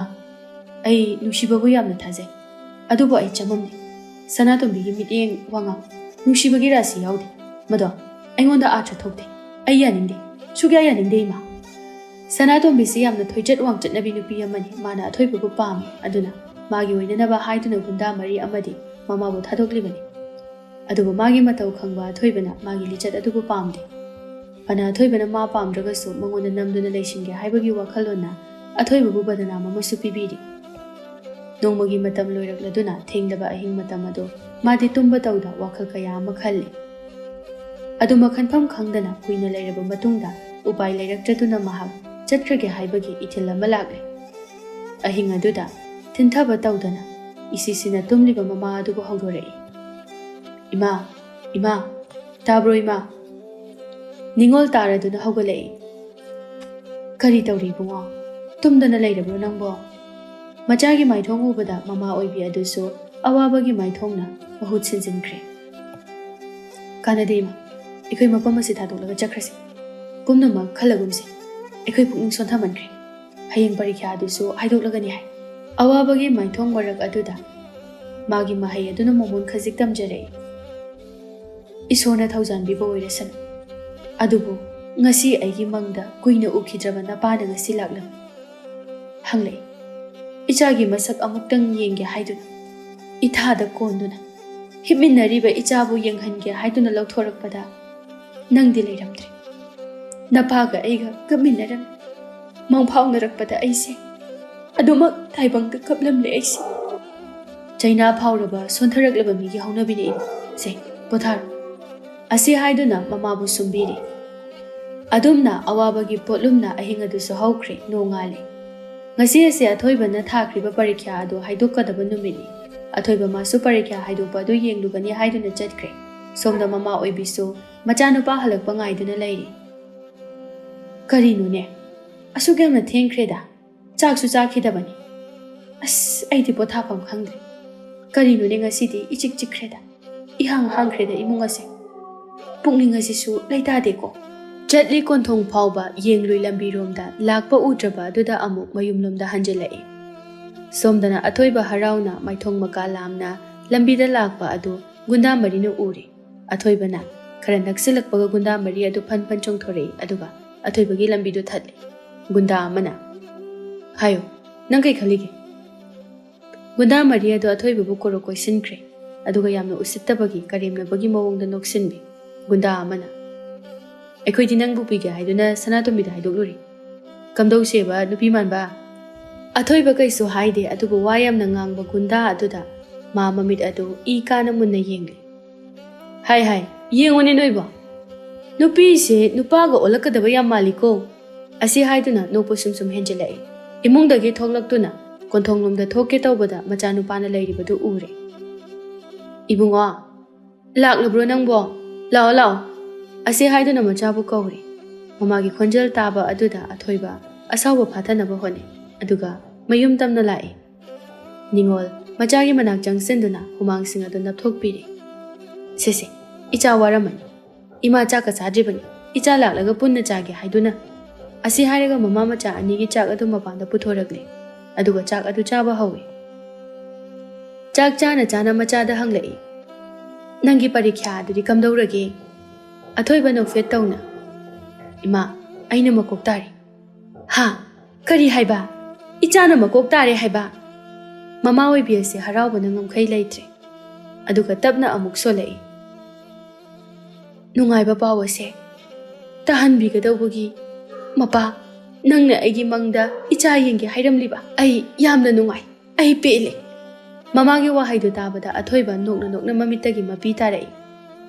Speaker 1: ꯑꯩ ꯅꯨꯡꯁꯤꯕꯕꯨ ꯌꯥꯝꯅ ꯊꯥꯖꯩ, ꯑꯗꯨꯕꯨ ꯑꯩ ꯆꯃꯝꯅꯤ꯫ ꯁꯅꯥꯇꯣꯝꯕꯤꯒꯤ ꯃꯤꯠꯌꯦꯡ ꯋꯥꯉꯥꯡ ꯅꯨꯡꯁꯤꯕꯒꯤ ꯔꯥꯁꯤ ꯌꯥꯎꯗꯦ, ꯃꯗꯣ ꯑꯩꯉꯣꯟꯗ ꯑꯥꯔꯊ ꯊꯣꯛꯇꯦ꯫ ꯑꯩ ꯌꯥꯅꯤꯡꯗꯦ, ꯁꯨꯛꯌꯥ ꯌꯥꯅꯤꯡꯗꯦ ꯏꯃꯥ꯫ ꯁꯅꯥꯇꯣꯝꯕꯤꯁꯤ ꯌꯥꯝꯅ ꯊꯣꯏꯆꯠ ꯋꯥꯡꯆꯠꯅꯕꯤ ꯅꯨꯄꯤ ꯑꯃꯅꯤ꯫ ꯃꯥꯅ ꯑꯊꯣꯏꯕꯕꯨ ꯄꯥꯝꯃꯤ, ꯑꯗꯨꯅ ꯃꯥꯒꯤ ꯑꯣꯏꯅꯅꯕ ꯍꯥꯏꯗꯨꯅ ꯒꯨꯟꯗꯥ ꯃꯔꯤ ꯑꯃꯗꯤ ꯃꯃꯥꯕꯨ ꯊꯥꯗꯣꯛꯂꯤꯕꯅꯤ꯫ ꯑꯗꯨꯕꯨ ꯃꯥꯒꯤ ꯃꯇꯧ ꯈꯪꯕ ꯑꯊꯣꯏꯕꯅ ꯃꯥꯒꯤ ꯂꯤꯆꯠ ꯑꯗꯨꯕꯨ ꯄꯥꯝꯗꯦ꯫ ꯐꯅ ꯑꯊꯣꯏꯕꯅ ꯃꯥ ꯄꯥꯝꯗ꯭ꯔꯒꯁꯨ ꯃꯉꯣꯟꯗ ꯅꯝꯗꯨꯅ ꯂꯩꯁꯤꯟꯒꯦ ꯍꯥꯏꯕꯒꯤ ꯋꯥꯈꯜꯂꯣꯟꯅ ꯑꯊꯣꯏꯕꯕꯨ ꯕꯗꯅꯥꯝ ꯑꯃꯁꯨ ꯄꯤꯕꯤꯔꯤ꯫ ꯅꯣꯡꯃꯒꯤ ꯃꯇꯝ ꯂꯣꯏꯔꯛꯂꯗꯨꯅ ꯊꯦꯡꯂꯕ ꯑꯍꯤꯡ ꯃꯇꯝ ꯑꯗꯨ ꯃꯥꯗꯤ ꯇꯨꯝꯕ ꯇꯧꯗ ꯋꯥꯈꯜ ꯀꯌꯥ ꯑꯃ ꯈꯜꯂꯤ꯫ ꯑꯗꯨꯃ ꯈꯟꯐꯝ ꯈꯪꯗꯅ ꯀꯨꯏꯅ ꯂꯩꯔꯕ ꯃꯇꯨꯡꯗ ꯎꯄꯥꯏ ꯂꯩꯔꯛꯇ꯭ꯔꯗꯨꯅ ꯃꯍꯥꯛ ꯆꯠꯈ꯭ꯔꯒꯦ ꯍꯥꯏꯕꯒꯤ ꯏꯊꯤꯜ ꯑꯃ ꯂꯥꯛꯂꯦ꯫ ꯑꯍꯤꯡ ꯑꯗꯨꯗ ꯊꯤꯟꯊꯕ ꯇꯧꯗꯅ ꯏꯁꯤꯁꯤꯅ ꯇꯨꯝꯂꯤꯕ ꯃꯃꯥ ꯑꯗꯨꯕꯨ ꯍꯧꯗꯣꯔꯛꯏ, "ꯏꯃꯥ, ꯏꯃꯥ, ꯇꯥꯕ꯭ꯔꯣ ꯏꯃꯥ?" ꯅꯤꯡꯉꯣꯜ ꯇꯥꯔꯗꯨꯅ ꯍꯧꯒꯠꯂꯛꯏ꯫ "ꯀꯔꯤ ꯇꯧꯔꯤ ꯏꯕꯨꯡꯉꯣ? ꯇꯨꯝꯗꯅ ꯂꯩꯔꯕ꯭ꯔꯣ ꯅꯪꯕꯣ?" ꯃꯆꯥꯒꯤ ꯃꯥꯏꯊꯣꯡ ꯎꯕꯗ ꯃꯃꯥ ꯑꯣꯏꯕꯤ ꯑꯗꯨꯁꯨ ꯑꯋꯥꯕꯒꯤ ꯃꯥꯏꯊꯣꯡꯅ ꯃꯍꯨꯠ ꯁꯤꯟꯖꯤꯟꯈ꯭ꯔꯦ꯫ "ꯀꯥꯟꯅꯗꯦ ꯏꯃꯥ, ꯑꯩꯈꯣꯏ ꯃꯐꯝ ꯑꯁꯤ ꯊꯥꯗꯣꯛꯂꯒ ꯆꯠꯈ꯭ꯔꯁꯤ꯫ ꯄꯨꯝꯅꯃꯛ ꯈꯜꯂꯒꯨꯝꯁꯤ꯫ ꯑꯩꯈꯣꯏ ꯄꯨꯛꯅꯤꯡ ꯁꯣꯟꯊꯃꯟꯈ꯭ꯔꯦ꯫ ꯍꯌꯦꯡ ꯄꯔꯤꯈ꯭ꯌꯥ ꯑꯗꯨꯁꯨ ꯍꯥꯏꯗꯣꯛꯂꯒꯅꯤ ꯍꯥꯏ." ꯑꯋꯥꯕꯒꯤ ꯃꯥꯏꯊꯣꯡ ꯃꯔꯛ ꯑꯗꯨꯗ ꯃꯥꯒꯤ ꯃꯍꯩ ꯑꯗꯨꯅ ꯃꯣꯃꯣꯟ ꯈꯖꯤꯛ ꯇꯝꯖꯔꯛꯏ꯫ "ꯏꯁꯣꯔꯅ ꯊꯧꯖꯥꯟꯕꯤꯕ ꯑꯣꯏꯔꯁꯅꯨ꯫ ꯑꯗꯨꯕꯨ ꯉꯁꯤ ꯑꯩꯒꯤ ꯃꯪꯗ ꯀꯨꯏꯅ ꯎꯈꯤꯗ꯭ꯔꯕ ꯅꯄꯥꯅ ꯉꯁꯤ ꯂꯥꯛꯂꯝꯃꯤ꯫ ꯍꯪꯂꯛꯏ, ꯏꯆꯥꯒꯤ ꯃꯁꯛ ꯑꯃꯨꯛꯇꯪ ꯌꯦꯡꯒꯦ ꯍꯥꯏꯗꯨꯅ, ꯏꯊꯥꯗ ꯀꯣꯟꯗꯨꯅ ꯍꯤꯞꯃꯤꯟꯅꯔꯤꯕ ꯏꯆꯥꯕꯨ ꯌꯦꯡꯍꯟꯒꯦ ꯍꯥꯏꯗꯨꯅ ꯂꯧꯊꯣꯔꯛꯄꯗ ꯅꯪꯗꯤ ꯂꯩꯔꯝꯗ꯭ꯔꯦ꯫ ꯅꯄꯥꯒ ꯑꯩꯒ ꯀꯞꯃꯤꯟꯅꯔꯝꯃꯤ꯫ ꯃꯪꯐꯥꯎꯅꯔꯛꯄꯗ ꯑꯩꯁꯦ ꯑꯗꯨꯃꯛ ꯇꯥꯏꯕꯪꯗ ꯀꯞꯂꯝꯂꯦ ꯑꯩꯁꯦ." ꯆꯩꯅꯥ ꯐꯥꯎꯔꯕ ꯁꯣꯟꯊꯔꯛꯂꯕ ꯃꯤꯒꯤ ꯍꯧꯅꯕꯤꯅꯤ ꯏꯃꯥ, ꯁꯦ ꯄꯣꯊꯥꯔꯣ꯫ ꯑꯁꯤ ꯍꯥꯏꯗꯨꯅ ꯃꯃꯥꯕꯨ ꯁꯨꯝꯕꯤꯔꯤ꯫ ꯑꯗꯨꯝꯅ ꯑꯋꯥꯕꯒꯤ ꯄꯣꯠꯂꯨꯝꯅ ꯑꯍꯤꯡ ꯑꯗꯨꯁꯨ ꯍꯧꯈ꯭ꯔꯦ, ꯅꯣꯡꯉꯥꯜꯂꯦ꯫ ꯉꯁꯤ ꯑꯁꯤ ꯑꯊꯣꯏꯕꯅ ꯊꯥꯈ꯭ꯔꯤꯕ ꯄꯔꯤꯈ꯭ꯌꯥ ꯑꯗꯨ ꯍꯥꯏꯗꯣꯛꯀꯗꯕ ꯅꯨꯃꯤꯠꯅꯤ꯫ ꯑꯊꯣꯏꯕ ꯃꯥꯁꯨ ꯄꯔꯤꯈ꯭ꯌꯥ ꯍꯥꯏꯗꯣꯛꯄ ꯑꯗꯨ ꯌꯦꯡꯂꯨꯒꯅꯤ ꯍꯥꯏꯗꯨꯅ ꯆꯠꯈ꯭ꯔꯦ꯫ ꯁꯣꯝꯗ ꯃꯃꯥ ꯑꯣꯏꯕꯤꯁꯨ ꯃꯆꯥꯅꯨꯄꯥ ꯍꯜꯂꯛꯄ ꯉꯥꯏꯗꯨꯅ ꯂꯩꯔꯤ꯫ "ꯀꯔꯤꯅꯣꯅꯦ, ꯑꯁꯨꯛ ꯌꯥꯝꯅ ꯊꯦꯡꯈ꯭ꯔꯦꯗ, ꯆꯥꯛꯁꯨ ꯆꯥꯈꯤꯗꯕꯅꯤ꯫ ꯑꯁ, ꯑꯩꯗꯤ ꯄꯣꯊꯥꯐꯝ ꯈꯪꯗ꯭ꯔꯦ꯫ ꯀꯔꯤꯅꯣꯅꯦ, ꯉꯁꯤꯗꯤ ꯏꯆꯤꯛ ꯆꯤꯛꯈ꯭ꯔꯦꯗ, ꯏꯍꯥꯡ ꯍꯥꯡꯈ꯭ꯔꯦꯗ ꯏꯃꯨꯡ ꯑꯁꯦ꯫ ꯄꯨꯛꯅꯤꯡ ꯑꯁꯤꯁꯨ ꯂꯩꯇꯥꯗꯦꯀꯣ." ꯆꯠꯂꯤ ꯀꯣꯟꯊꯣꯡ ꯐꯥꯎꯕ ꯌꯦꯡꯂꯨꯏ ꯂꯝꯕꯤꯔꯣꯝꯗ ꯂꯥꯛꯄ ꯎꯗ꯭ꯔꯕ ꯑꯗꯨꯗ ꯑꯃꯨꯛ ꯃꯌꯨꯝꯂꯣꯝꯗ ꯍꯟꯖꯤꯜꯂꯛꯏ꯫ ꯁꯣꯝꯗꯅ ꯑꯊꯣꯏꯕ ꯍꯔꯥꯎꯅ ꯃꯥꯏꯊꯣꯡ ꯃꯀꯥ ꯂꯥꯝꯅ ꯂꯝꯕꯤꯗ ꯂꯥꯛꯄ ꯑꯗꯨ ꯒꯨꯟꯗꯥ ꯃꯔꯤꯅ ꯎꯔꯤ꯫ ꯑꯊꯣꯏꯕꯅ ꯈꯔ ꯅꯛꯁꯤꯜꯂꯛꯄꯒ ꯒꯨꯟꯗꯥ ꯃꯔꯤ ꯑꯗꯨ ꯐꯟ ꯐꯟ ꯆꯣꯡꯊꯣꯔꯛꯏ, ꯑꯗꯨꯒ ꯑꯊꯣꯏꯕꯒꯤ ꯂꯝꯕꯤꯗꯨ ꯊꯠꯂꯤ꯫ ꯒꯨꯟꯗꯥ ꯑꯃꯅ, "ꯍꯥꯏꯌꯣ, ꯅꯪ ꯀꯩ ꯈꯜꯂꯤꯒꯦ?" ꯒꯨꯟꯗꯥ ꯃꯔꯤ ꯑꯗꯨ ꯑꯊꯣꯏꯕꯕꯨ ꯀꯣꯔꯣꯛ ꯀꯣꯏꯁꯤꯟꯈ꯭ꯔꯦ, ꯑꯗꯨꯒ ꯌꯥꯝꯅ ꯎꯁꯤꯠꯇꯕꯒꯤ ꯀꯔꯦꯝꯅꯕꯒꯤ ꯃꯑꯣꯡꯗ ꯅꯣꯛꯁꯤꯟꯕꯤ꯫ ꯒꯨꯟꯗꯥ ꯑꯃꯅ, "ꯑꯩꯈꯣꯏꯗꯤ ꯅꯪꯕꯨ ꯄꯤꯒꯦ ꯍꯥꯏꯗꯨꯅ ꯁꯅꯥꯇꯣꯝꯕꯤꯗ ꯍꯥꯏꯗꯣꯛꯂꯨꯔꯤ꯫ ꯀꯝꯗꯧꯁꯦꯕ ꯅꯨꯄꯤ ꯃꯥꯟꯕ?" ꯑꯊꯣꯏꯕ ꯀꯩꯁꯨ ꯍꯥꯏꯗꯦ, ꯑꯗꯨꯕꯨ ꯋꯥ ꯌꯥꯝꯅ ꯉꯥꯡꯕ ꯒꯨꯟꯗꯥ ꯑꯗꯨꯗ ꯃꯥ ꯃꯃꯤꯠ ꯑꯗꯨ ꯏ ꯀꯥꯅ ꯃꯨꯟꯅ ꯌꯦꯡꯂꯤ꯫ "ꯍꯥꯏ ꯍꯥꯏ, ꯌꯦꯡꯉꯨꯅꯦ ꯅꯣꯏꯕꯣ, ꯅꯨꯄꯤꯁꯦ ꯅꯨꯄꯥꯒ ꯑꯣꯜꯂꯛꯀꯗꯕ ꯌꯥꯝ ꯃꯥꯜꯂꯤꯀꯣ." ꯑꯁꯤ ꯍꯥꯏꯗꯨꯅ ꯅꯣꯛꯄ ꯁꯨꯝ ꯍꯦꯟꯖꯤꯜꯂꯛꯏ꯫ ꯏꯃꯨꯡꯗꯒꯤ ꯊꯣꯛꯂꯛꯇꯨꯅ ꯀꯣꯟꯊꯣꯡꯂꯣꯝꯗ ꯊꯣꯛꯀꯦ ꯇꯧꯕꯗ ꯃꯆꯥꯅꯨꯄꯥꯅ ꯂꯩꯔꯤꯕꯗꯨ ꯎꯔꯦ꯫ "ꯏꯕꯨꯡꯉꯣ, ꯂꯥꯛꯂꯕ꯭ꯔꯣ ꯅꯪꯕꯣ? ꯂꯥꯛꯑꯣ ꯂꯥꯛꯑꯣ." ꯑꯁꯤ ꯍꯥꯏꯗꯨꯅ ꯃꯆꯥꯕꯨ ꯀꯧꯔꯤ꯫ ꯃꯃꯥꯒꯤ ꯈꯣꯟꯖꯦꯜ ꯇꯥꯕ ꯑꯗꯨꯗ ꯑꯊꯣꯏꯕ ꯑꯁꯥꯎꯕ ꯐꯥꯊꯅꯕ ꯍꯣꯠꯅꯩ, ꯑꯗꯨꯒ ꯃꯌꯨꯝ ꯇꯝꯅ ꯂꯥꯛꯏ꯫ ꯅꯤꯡꯉꯣꯜ ꯃꯆꯥꯒꯤ ꯃꯅꯥꯛ ꯆꯪꯁꯤꯟꯗꯨꯅ ꯍꯨꯃꯥꯡꯁꯤꯡ ꯑꯗꯨ ꯅꯞꯊꯣꯛꯄꯤꯔꯤ꯫ "ꯁꯦꯁꯦ, ꯏꯆꯥ ꯋꯥꯔꯝꯃꯅꯤ. ꯏꯃꯥ ꯆꯥꯛꯀ ꯆꯥꯗ꯭ꯔꯤꯕꯅꯤ, ꯏꯆꯥ ꯂꯥꯛꯂꯒ ꯄꯨꯟꯅ ꯆꯥꯒꯦ ꯍꯥꯏꯗꯨꯅ." ꯑꯁꯤ ꯍꯥꯏꯔꯒ ꯃꯃꯥ ꯃꯆꯥ ꯑꯅꯤꯒꯤ ꯆꯥꯛ ꯑꯗꯨ ꯃꯄꯥꯟꯗ puthoragli. ꯑꯗꯨꯒ ꯆꯥꯛ ꯑꯗꯨ ꯆꯥꯕ ꯍꯧꯏ꯫ ꯆꯥꯛ ꯆꯥꯅ ꯆꯥꯅ ꯃꯆꯥꯗ ꯍꯪꯂꯛꯏ, "ꯅꯪꯒꯤ ꯄꯔꯤꯈ꯭ꯌꯥ ꯑꯗꯨꯗꯤ ꯀꯝꯗꯧꯔꯒꯦ?" ꯑꯊꯣꯏꯕ ꯅꯣꯛꯐꯦꯠ ꯇꯧꯅ, "ꯏꯃꯥ, ꯑꯩꯅ ꯃꯀꯣꯛ ꯇꯥꯔꯤ." "ꯍꯥ? ꯀꯔꯤ ꯍꯥꯏꯕ? ꯏꯆꯥꯅ ꯃꯀꯣꯛ ꯇꯥꯔꯦ ꯍꯥꯏꯕ?" ꯃꯃꯥ ꯑꯣꯏꯕꯤ ꯑꯁꯤ ꯍꯔꯥꯎꯕꯅ ꯉꯝꯈꯩ ꯂꯩꯇ꯭ꯔꯦ꯫ ꯑꯗꯨꯒ ꯇꯞꯅ ꯑꯃꯨꯛ ꯁꯣꯜꯂꯛꯏ, "ꯅꯨꯡꯉꯥꯏꯕ ꯄꯥꯎ ꯑꯁꯦ ꯇꯥꯍꯟꯕꯤꯒꯗꯧꯕꯒꯤ ꯃꯄꯥ, ꯅꯪꯅ ꯑꯩꯒꯤ ꯃꯪꯗ ꯏꯆꯥ ꯌꯦꯡꯒꯦ ꯍꯥꯏꯔꯝꯂꯤꯕ? ꯑꯩ ꯌꯥꯝꯅ ꯅꯨꯡꯉꯥꯏ, ꯑꯩ ꯄꯦꯜꯂꯦ." ꯃꯃꯥꯒꯤ ꯋꯥꯍꯩꯗꯨ ꯇꯥꯕꯗ ꯑꯊꯣꯏꯕ ꯅꯣꯛꯅ ꯅꯣꯛꯅ ꯃꯃꯤꯠꯇꯒꯤ ꯃꯄꯤ ꯇꯥꯔꯛꯏ꯫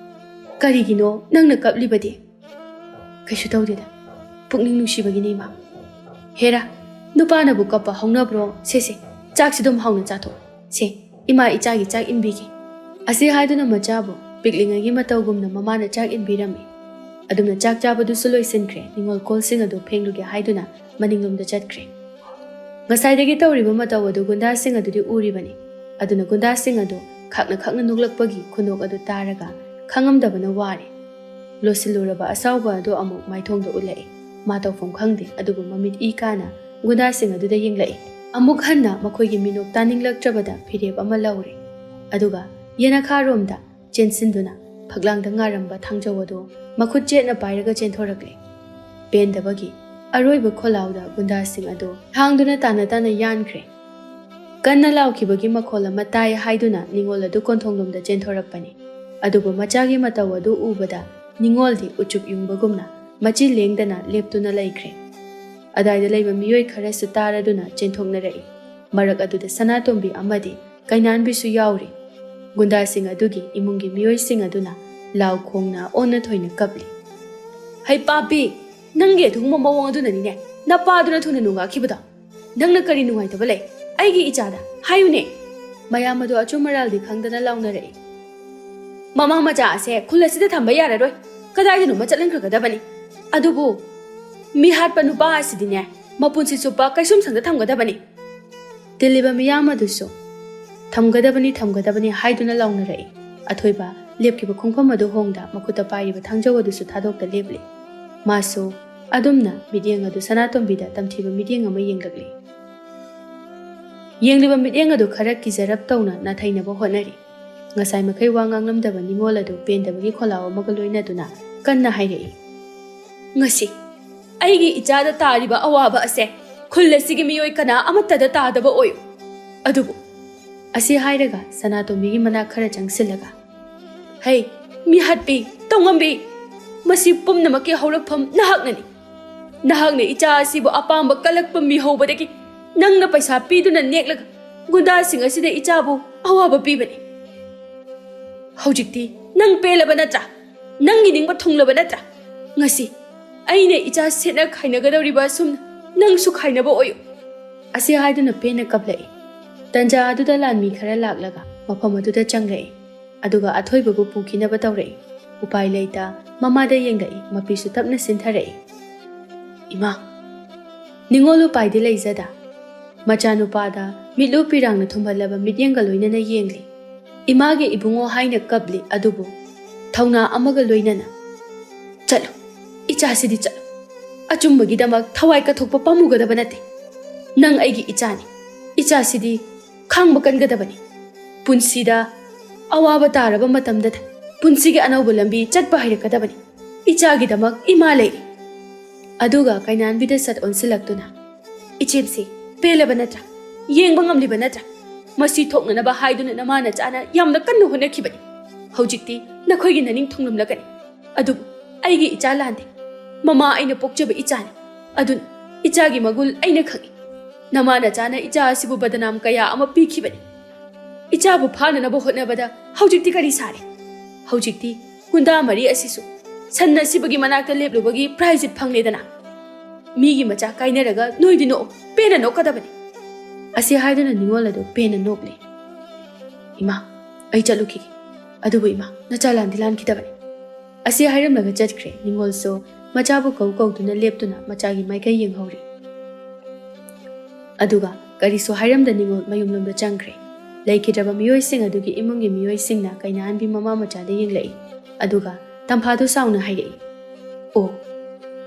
Speaker 1: "ꯀꯔꯤꯒꯤꯅꯣ ꯅꯪꯅ ꯀꯞꯂꯤꯕꯗꯤ?" "ꯀꯩꯁꯨ ꯇꯧꯗꯦꯗ, ꯄꯨꯛꯅꯤꯡ ꯅꯨꯡꯁꯤꯕꯒꯤꯅꯤ ꯏꯃꯥ." "ꯍꯦꯔꯥ, ꯅꯨꯄꯥꯅꯕꯨ ꯀꯞꯄ ꯍꯧꯅꯕ꯭ꯔꯣ? ꯁꯦ ꯆꯥꯛꯁꯤ ꯑꯗꯨꯝ ꯍꯥꯎꯅ ꯆꯥꯊꯣꯛ꯫ ꯁꯦ, ꯏꯃꯥ ꯏꯆꯥꯒꯤ ꯆꯥꯛ ꯏꯟꯕꯤꯒꯦ." ꯑꯁꯤ ꯍꯥꯏꯗꯨꯅ ꯃꯆꯥꯕꯨ ꯄꯤꯛꯂꯤꯉꯩꯒꯤ ꯃꯇꯧꯒꯨꯝꯅ ꯃꯃꯥꯅ ꯆꯥꯛ ꯏꯟꯕꯤꯔꯝꯃꯤ꯫ ꯑꯗꯨꯝꯅ ꯆꯥꯛ ꯆꯥꯕꯗꯨꯁꯨ ꯂꯣꯏꯁꯤꯟꯈ꯭ꯔꯦ꯫ ꯅꯤꯡꯉꯣꯜ ꯀꯣꯜꯁꯤꯡ ꯑꯗꯨ ꯐꯦꯡꯂꯨꯒꯦ ꯍꯥꯏꯗꯨꯅ ꯃꯅꯤꯡꯂꯣꯝꯗ ꯆꯠꯈ꯭ꯔꯦ꯫ ꯉꯁꯥꯏꯗꯒꯤ ꯇꯧꯔꯤꯕ ꯃꯇꯧ ꯑꯗꯨ ꯒꯨꯟꯗꯥꯁꯤꯡ ꯑꯗꯨꯗꯤ ꯎꯔꯤꯕꯅꯤ꯫ ꯑꯗꯨꯅ ꯒꯨꯟꯗꯥꯁꯤꯡ ꯑꯗꯨ ꯈꯥꯛꯅ ꯅꯣꯛꯂꯛꯄꯒꯤ ꯈꯨꯅꯣꯛ ꯑꯗꯨ ꯇꯥꯔꯒ ꯈꯪꯉꯝꯗꯕꯅ ꯋꯥꯔꯦ꯫ ꯂꯣꯠꯁꯤꯜꯂꯨꯔꯕ ꯑꯁꯥꯎꯕ ꯑꯗꯨ ꯑꯃꯨꯛ ꯃꯥꯏꯊꯣꯡꯗ ꯎꯠꯂꯛꯏ꯫ ꯃꯥ ꯇꯧꯐꯝ ꯈꯪꯗꯦ, ꯑꯗꯨꯕꯨ ꯃꯃꯤꯠ ꯏ ꯀꯥꯅ ꯒꯨꯟꯗꯥꯁꯤꯡ ꯑꯗꯨꯗ ꯌꯦꯡꯂꯛꯏ꯫ ꯑꯃꯨꯛ ꯍꯟꯅ ꯃꯈꯣꯏꯒꯤ ꯃꯤꯅꯣꯛ ꯇꯥꯅꯤꯡꯂꯛꯇ꯭ꯔꯕꯗ ꯐꯤꯔꯦꯞ ꯑꯃ ꯂꯧꯔꯦ꯫ ꯑꯗꯨꯒ ꯌꯦꯅꯈꯥꯔꯣꯝꯗ ꯆꯦꯟꯁꯤꯟꯗꯨꯅ ꯐꯛꯂꯥꯡꯗ ꯉꯥꯔꯝꯕ ꯊꯥꯡꯖꯧ ꯑꯗꯨ ꯃꯈꯨꯠ ꯆꯦꯠꯅ ꯄꯥꯏꯔꯒ ꯆꯦꯟꯊꯣꯔꯛꯂꯦ꯫ ꯄꯦꯟꯗꯕꯒꯤ ꯑꯔꯣꯏꯕ ꯈꯣꯜꯂꯥꯎꯗ ꯒꯨꯟꯗꯥꯁꯤꯡ ꯑꯗꯨ ꯊꯥꯡꯗꯨꯅ ꯇꯥꯅ ꯌꯥꯟꯈ꯭ꯔꯦ꯫ ꯀꯟꯅ ꯂꯥꯎꯈꯤꯕꯒꯤ ꯃꯈꯣꯜ ꯑꯃ ꯇꯥꯏ ꯍꯥꯏꯗꯨꯅ ꯅꯤꯡꯉꯣꯜ ꯑꯗꯨ ꯀꯣꯟꯊꯣꯡꯂꯣꯝꯗ ꯆꯦꯟꯊꯣꯔꯛꯄꯅꯤ꯫ ꯑꯗꯨꯕꯨ ꯃꯆꯥꯒꯤ ꯃꯇꯧ ꯑꯗꯨ ꯎꯕꯗ ꯅꯤꯡꯉꯣꯜꯗꯤ ꯎꯆꯨꯞ ꯌꯨꯡꯕꯒꯨꯝꯅ ꯃꯆꯤ ꯂꯦꯡꯗꯅ ꯂꯦꯞꯇꯨꯅ ꯂꯩꯈ꯭ꯔꯦ꯫ ꯑꯗꯥꯏꯗ ꯂꯩꯕ ꯃꯤꯑꯣꯏ ꯈꯔꯁꯨ ꯇꯥꯔꯗꯨꯅ ꯆꯦꯟꯊꯣꯛꯅꯔꯛꯏ꯫ ꯃꯔꯛ ꯑꯗꯨꯗ ꯁꯅꯥꯇꯣꯝꯕꯤ ꯑꯃꯗꯤ ꯀꯩꯅꯥꯟꯕꯤꯁꯨ ꯌꯥꯎꯔꯤ꯫ ꯒꯨꯟꯗꯥꯁꯤꯡ ꯑꯗꯨꯒꯤ ꯏꯃꯨꯡꯒꯤ ꯃꯤꯑꯣꯏꯁꯤꯡ ꯑꯗꯨꯅ ꯂꯥꯎ ꯈꯣꯡꯅ ꯑꯣꯟꯅ ꯊꯣꯏꯅ ꯀꯞꯂꯤ꯫ "ꯍꯩ ꯄꯥꯄꯤ, ꯅꯪꯒꯤ ꯑꯗꯨꯒꯨꯝꯕ ꯃꯑꯣꯡ ꯑꯗꯨꯅꯅꯤꯅꯦ ꯅꯄꯥꯗꯨꯅ ꯊꯨꯅ ꯅꯨꯡꯉꯥꯛꯈꯤꯕꯗꯣ꯫ ꯅꯪꯅ ꯀꯔꯤ ꯅꯨꯡꯉꯥꯏꯇꯕ ꯂꯩ ꯑꯩꯒꯤ ꯏꯆꯥꯗ ꯍꯥꯏꯌꯨꯅꯦ?" ꯃꯌꯥꯝ ꯑꯗꯨ ꯑꯆꯨꯝ ꯑꯔꯥꯜꯗꯤ ꯈꯪꯗꯅ ꯂꯥꯎꯅꯔꯛꯏ꯫ "ꯃꯃꯥ ꯃꯆꯥ ꯑꯁꯦ ꯈꯨꯜ ꯑꯁꯤꯗ ꯊꯝꯕ ꯌꯥꯔꯔꯣꯏ, ꯀꯗꯥꯏꯗꯅꯣꯃ ꯆꯠꯍꯟꯈ꯭ꯔꯒꯗꯕꯅꯤ꯫ ꯑꯗꯨꯕꯨ ꯃꯤꯍꯥꯠꯄ ꯅꯨꯄꯥ ꯑꯁꯤꯗꯤꯅꯦ ꯃꯄꯨꯟꯁꯤ ꯆꯨꯞꯄ ꯀꯩꯁꯨꯝꯁꯪꯗ ꯊꯝꯒꯗꯕꯅꯤ." ꯇꯤꯜꯂꯤꯕ ꯃꯤꯌꯥꯝ ꯑꯗꯨꯁꯨ ꯊꯝꯒꯗꯕꯅꯤ ꯍꯥꯏꯗꯨꯅ ꯂꯥꯎꯅꯔꯛꯏ꯫ ꯑꯊꯣꯏꯕ ꯂꯦꯞꯈꯤꯕ ꯈꯣꯡꯐꯝ ꯑꯗꯨ ꯍꯣꯡꯗ ꯃꯈꯨꯠꯇ ꯄꯥꯏꯔꯤꯕ ꯊꯥꯡꯖꯧ ꯑꯗꯨꯁꯨ ꯊꯥꯗꯣꯛꯇ ꯂꯦꯞꯂꯤ꯫ ꯃꯥꯁꯨ ꯑꯗꯨꯝꯅ ꯃꯤꯠꯌꯦꯡ ꯑꯗꯨ ꯁꯅꯥꯇꯣꯝꯕꯤꯗ ꯇꯝꯊꯤꯕ ꯃꯤꯠꯌꯦꯡ ꯑꯃ ꯌꯦꯡꯂꯛꯂꯤ꯫ ꯌꯦꯡꯂꯤꯕ ꯃꯤꯠꯌꯦꯡ ꯑꯗꯨ ꯈꯔ ꯀꯤꯖꯔꯞ ꯇꯧꯅ ꯅꯥꯊꯩꯅꯕ ꯍꯣꯠꯅꯔꯤ꯫ ꯉꯁꯥꯏ ꯃꯈꯩ ꯋꯥ ꯉꯥꯡꯂꯝꯗꯕ ꯅꯤꯡꯉꯣꯜ ꯑꯗꯨ ꯄꯦꯟꯗꯕꯒꯤ ꯈꯣꯜꯂꯥꯎ ꯑꯃꯒ ꯂꯣꯏꯅꯗꯨꯅ ꯀꯟꯅ ꯍꯥꯏꯔꯛꯏ, "ꯉꯁꯤ ꯑꯩꯒꯤ ꯏꯆꯥꯗ ꯇꯥꯔꯤꯕ ꯑꯋꯥꯕ ꯑꯁꯦ ꯈꯨꯜ ꯑꯁꯤꯒꯤ ꯃꯤꯑꯣꯏ ꯀꯅꯥ ꯑꯃꯠꯇꯗ ꯇꯥꯗꯕ ꯑꯣꯏꯌꯨ꯫ ꯑꯗꯨꯕꯨ..." ꯑꯁꯤ ꯍꯥꯏꯔꯒ ꯁꯅꯥꯇꯣꯝꯕꯤꯒꯤ ꯃꯅꯥꯛꯈꯔ ꯆꯪꯁꯤꯜꯂꯒ, "ꯍꯩ ꯃꯤꯍꯠꯄꯤ, ꯇꯧꯉꯝꯕꯤ, ꯃꯁꯤ ꯄꯨꯝꯅꯃꯛꯀꯤ ꯍꯧꯔꯛꯐꯝ ꯅꯍꯥꯛꯅꯅꯤ꯫ ꯅꯍꯥꯛꯅ ꯏꯆꯥ ꯑꯁꯤꯕꯨ ꯑꯄꯥꯝꯕ ꯀꯜꯂꯛꯄ ꯃꯤꯍꯧꯕꯗꯒꯤ ꯅꯪꯅ ꯄꯩꯁꯥ ꯄꯤꯗꯨꯅ ꯅꯦꯛꯂꯒ ꯒꯨꯟꯗꯥꯁꯤꯡ ꯑꯁꯤꯗ ꯏꯆꯥꯕꯨ ꯑꯋꯥꯕ ꯄꯤꯕꯅꯤ꯫ ꯍꯧꯖꯤꯛꯇꯤ ꯅꯪ ꯄꯦꯜꯂꯕ ꯅꯠꯇ꯭ꯔꯥ? ꯅꯪꯒꯤ ꯅꯤꯡꯕ ꯊꯨꯡꯂꯕ ꯅꯠꯇ꯭ꯔꯥ? ꯉꯁꯤ ꯑꯩꯅ ꯏꯆꯥ ꯁꯦꯠꯅ ꯈꯥꯏꯅꯒꯗꯧꯔꯤꯕ ꯑꯁꯨꯝꯅ ꯅꯪꯁꯨ ꯈꯥꯏꯅꯕ ꯑꯣꯏꯌꯨ." ꯑꯁꯤ ꯍꯥꯏꯗꯨꯅ ꯄꯦꯟꯅ ꯀꯞꯂꯛꯏ꯫ ꯇꯟꯖꯥ ꯑꯗꯨꯗ ꯂꯥꯟꯃꯤ ꯈꯔ ꯂꯥꯛꯂꯒ ꯃꯐꯝ ꯑꯗꯨꯗ ꯆꯪꯂꯛꯏ꯫ ꯑꯗꯨꯒ ꯑꯊꯣꯏꯕꯕꯨ ꯄꯨꯈꯤꯅꯕ ꯇꯧꯔꯛꯏ꯫ ꯎꯄꯥꯏ ꯂꯩꯇ ꯃꯃꯥꯗ ꯌꯦꯡꯂꯛꯏ꯫ ꯃꯄꯤꯁꯨ ꯇꯞꯅ ꯁꯤꯟꯊꯔꯛꯏ꯫ "ꯏꯃꯥ..." ꯅꯤꯡꯉꯣꯜ ꯎꯄꯥꯏꯗꯤ ꯂꯩꯖꯗ ꯃꯆꯥꯅꯨꯄꯥꯗ ꯃꯤꯠꯂꯨ ꯄꯤꯔꯥꯡꯅ ꯊꯨꯝꯍꯜꯂꯕ ꯃꯤꯠꯌꯦꯡꯒ ꯂꯣꯏꯅꯅ ꯌꯦꯡꯂꯤ꯫ ꯏꯃꯥꯒꯤ ꯏꯕꯨꯡꯉꯣ ꯍꯥꯏꯅ ꯀꯞꯂꯤ꯫ ꯑꯗꯨꯕꯨ ꯊꯧꯅꯥ ꯑꯃꯒ ꯂꯣꯏꯅꯅ, "ꯆꯠꯂꯨ, ꯏꯆꯥꯁꯤꯗꯤ ꯆꯠꯂꯨ. ꯑꯆꯨꯝꯕꯒꯤꯗꯃꯛ ꯊꯋꯥꯏ ꯀꯠꯊꯣꯛꯄ ꯄꯥꯝꯃꯨꯒꯗꯕ ꯅꯠꯇꯦ꯫ ꯅꯪ ꯑꯩꯒꯤ ꯏꯆꯥꯅꯤ. ꯏꯆꯥꯁꯤꯗꯤ ꯈꯥꯡꯕ ꯀꯟꯒꯗꯕꯅꯤ. ꯄꯨꯟꯁꯤꯗ ꯑꯋꯥꯕ ꯇꯥꯔꯕ ꯃꯇꯝꯗꯗ ꯄꯨꯟꯁꯤꯒꯤ ꯑꯅꯧꯕ ꯂꯝꯕꯤ ꯆꯠꯄ ꯍꯩꯔꯛꯀꯗꯕꯅꯤ. ꯏꯆꯥꯒꯤꯗꯃꯛ ꯏꯃꯥ ꯂꯩꯔꯤ." ꯑꯗꯨꯒ ꯀꯩꯅꯥꯟꯕꯤꯗ ꯁꯠ ꯑꯣꯟꯁꯤꯜꯂꯛꯇꯨꯅ, "ꯏꯆꯦꯝꯁꯤ ꯄꯦꯜꯂꯕ ꯅꯠꯇ꯭ꯔꯥ? ꯌꯦꯡꯕ ꯉꯝꯂꯤꯕ ꯅꯠꯇ꯭ꯔꯥ? ꯃꯁꯤ ꯊꯣꯛꯅꯅꯕ ꯍꯥꯏꯗꯨꯅ ꯅꯃꯥꯅ ꯆꯥꯅ ꯌꯥꯝꯅ ꯀꯟꯅ ꯍꯣꯠꯅꯈꯤꯕꯅꯤ꯫ ꯍꯧꯖꯤꯛꯇꯤ ꯅꯈꯣꯏꯒꯤ ꯅꯅꯤꯡ ꯊꯨꯡꯂꯝꯂꯒꯅꯤ. ꯑꯗꯨꯕꯨ ꯑꯩꯒꯤ ꯏꯆꯥ ꯂꯥꯟꯗꯦ. ꯃꯃꯥ ꯑꯩꯅ ꯄꯣꯛꯆꯕ ꯏꯆꯥꯅꯤ. ꯑꯗꯨꯅ ꯏꯆꯥꯒꯤ ꯃꯒꯨꯟ ꯑꯩꯅ ꯈꯪꯏ. ꯅꯃꯥꯅ ꯆꯥꯅ ꯏꯆꯥ ꯑꯁꯤꯕꯨ ꯕꯗꯅꯥꯝ ꯀꯌꯥ ꯑꯃ ꯄꯤꯈꯤꯕꯅꯤ. ꯏꯆꯥꯕꯨ ꯐꯥꯅꯅꯕ ꯍꯣꯠꯅꯕꯗ ꯍꯧꯖꯤꯛꯇꯤ ꯀꯔꯤ ꯁꯥꯔꯦ? ꯍꯧꯖꯤꯛꯇꯤ ꯒꯨꯟꯗꯥ ꯃꯔꯤ ꯑꯁꯤꯁꯨ ꯁꯟ ꯑꯁꯤꯕꯒꯤ ꯃꯅꯥꯛꯇ ꯂꯦꯞꯂꯨꯕꯒꯤ ꯄ꯭ꯔꯥꯏꯖꯤꯠ ꯐꯪꯂꯦꯗꯅ. ꯃꯤꯒꯤ ꯃꯆꯥ ꯀꯥꯏꯅꯔꯒ ꯅꯣꯏꯗꯤ ꯅꯣꯛꯎ, ꯄꯦꯟꯅ ꯅꯣꯛꯀꯗꯕꯅꯤ." ꯑꯁꯤ ꯍꯥꯏꯗꯨꯅ ꯅꯤꯡꯉꯣꯜ ꯑꯗꯨ ꯄꯦꯟꯅ ꯅꯣꯛꯂꯤ꯫ "ꯏꯃꯥ, ꯑꯩ ꯆꯠꯂꯨꯈꯤꯒꯦ. ꯑꯗꯨꯕꯨ ꯏꯃꯥ, ꯅꯆꯥ ꯂꯥꯟꯗꯤ ꯂꯥꯟꯈꯤꯗꯕꯅꯤ." ꯑꯁꯤ ꯍꯥꯏꯔꯝꯂꯒ ꯆꯠꯈ꯭ꯔꯦ꯫ ꯅꯤꯡꯉꯣꯜꯁꯨ ꯃꯆꯥꯕꯨ ꯀꯧꯗꯨꯅ ꯂꯦꯞꯇꯨꯅ ꯃꯆꯥꯒꯤ ꯃꯥꯏꯀꯩ ꯌꯦꯡꯍꯧꯔꯤ꯫ ꯑꯗꯨꯒ ꯀꯔꯤꯁꯨ ꯍꯥꯏꯔꯝꯗ ꯅꯤꯡꯉꯣꯜ ꯃꯌꯨꯝꯂꯣꯝꯗ ꯆꯪꯈ꯭ꯔꯦ꯫ ꯂꯩꯈꯤꯗ꯭ꯔꯕ ꯃꯤꯑꯣꯏꯁꯤꯡ ꯑꯗꯨꯒꯤ ꯏꯃꯨꯡꯒꯤ ꯃꯤꯑꯣꯏꯁꯤꯡꯅ ꯀꯩꯅꯥꯟꯕꯤ ꯃꯃꯥ ꯃꯆꯥꯗ ꯌꯦꯡꯂꯛꯏ꯫ ꯑꯗꯨꯒ ꯇꯝꯐꯥꯗꯨ ꯁꯥꯎꯅ ꯍꯥꯏꯔꯛꯏ, "ꯑꯣ,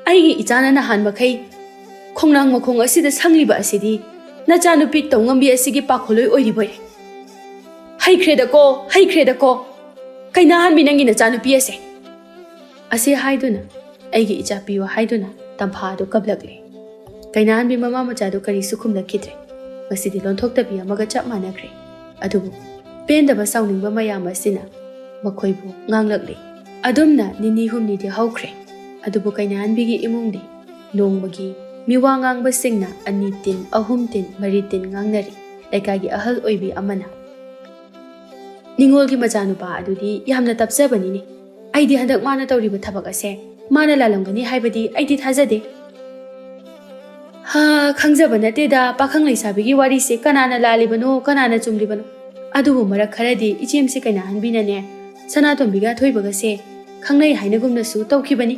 Speaker 1: ꯑꯩꯒꯤ ꯏꯆꯥꯅ ꯅꯍꯥꯟ ꯃꯈꯩ ꯈꯣꯡꯅꯥꯡ ꯃꯈꯣꯡ ꯑꯁꯤꯗ ꯁꯪꯂꯤꯕ ꯑꯁꯤꯗꯤ ꯅꯆꯥꯅꯨꯄꯤ ꯇꯧꯉꯝꯕꯤ ꯑꯁꯤꯒꯤ ꯄꯥꯈꯣꯜꯂꯣꯏ ꯑꯣꯏꯔꯤꯕꯣꯏꯔꯦ ꯍꯩꯈ꯭ꯔꯦꯗꯀꯣ ꯀꯩꯅꯥꯍꯟꯕꯤ ꯅꯪꯒꯤ ꯅꯆꯥꯅꯨꯄꯤ ꯑꯁꯦ ꯑꯁꯤ ꯍꯥꯏꯗꯨꯅ ꯑꯩꯒꯤ ꯏꯆꯥ ꯄꯤꯌꯨ ꯍꯥꯏꯗꯨꯅ ꯇꯝꯐꯥ ꯑꯗꯨ ꯀꯞꯂꯛꯂꯦ ꯀꯩꯅꯥꯍꯟꯕꯤ ꯃꯃꯥ ꯃꯆꯥꯗꯨ ꯀꯔꯤꯁꯨ ꯈꯨꯝꯂꯛꯈꯤꯗ꯭ꯔꯦ ꯃꯁꯤꯗꯤ ꯂꯣꯟꯊꯣꯛꯇꯕꯤ ꯑꯃꯒ ꯆꯞ ꯃꯥꯟꯅꯈ꯭ꯔꯦ ꯑꯗꯨꯕꯨ ꯄꯦꯟꯗꯕ ꯁꯥꯎꯅꯤꯡꯕ ꯃꯌꯥꯝ ꯑꯁꯤꯅ ꯃꯈꯣꯏꯕꯨ ꯉꯥꯡꯂꯛꯂꯤ ꯑꯗꯨꯝꯅ ꯅꯤꯅꯤ ꯍꯨꯝꯅꯤꯗꯤ ꯍꯧꯈ꯭ꯔꯦ ꯑꯗꯨꯕꯨ ꯀꯩꯅꯥꯍꯟꯕꯤꯒꯤ ꯏꯃꯨꯡꯗꯤ ꯅꯣꯡꯃꯒꯤ ꯃꯤꯋꯥ ꯉꯥꯡꯕꯁꯤꯡꯅ 2 ꯇꯤꯟ 3 ꯇꯤꯟ 4 ꯇꯤꯟ ꯉꯥꯡꯅꯔꯤ ꯂꯩꯀꯥꯏꯒꯤ ꯑꯍꯜ ꯑꯣꯏꯕꯤ ꯑꯃꯅ ꯅꯤꯡꯉꯣꯜꯒꯤ ꯃꯆꯥꯅꯨꯄꯥ ꯑꯗꯨꯗꯤ ꯌꯥꯝꯅ ꯇꯞꯆꯕꯅꯤꯅꯦ ꯑꯩꯗꯤ ꯍꯟꯗꯛ ꯃꯥꯅ ꯇꯧꯔꯤꯕ ꯊꯕꯛ ꯑꯁꯦ ꯃꯥꯅ ꯂꯥꯜꯂꯝꯒꯅꯤ ꯍꯥꯏꯕꯗꯤ ꯑꯩꯗꯤ ꯊꯥꯖꯗꯦ ꯈꯪꯖꯕ ꯅꯠꯇꯦꯗ ꯄꯥꯈꯪ ꯂꯩꯁꯥꯕꯤꯒꯤ ꯋꯥꯔꯤꯁꯦ ꯀꯅꯥꯅ ꯂꯥꯜꯂꯤꯕꯅꯣ ꯀꯅꯥꯅ ꯆꯨꯝꯂꯤꯕꯅꯣ ꯑꯗꯨꯕꯨ ꯃꯔꯛ ꯈꯔꯗꯤ ꯏꯆꯦꯝꯁꯤ ꯀꯩꯅꯥꯍꯟꯕꯤꯅꯅꯦ ꯁꯅꯥꯇꯣꯝꯕꯤꯒ ꯑꯊꯣꯏꯕꯒꯁꯦ ꯈꯪꯅꯩ ꯍꯥꯏꯅꯒꯨꯝꯅꯁꯨ ꯇꯧꯈꯤꯕꯅꯤ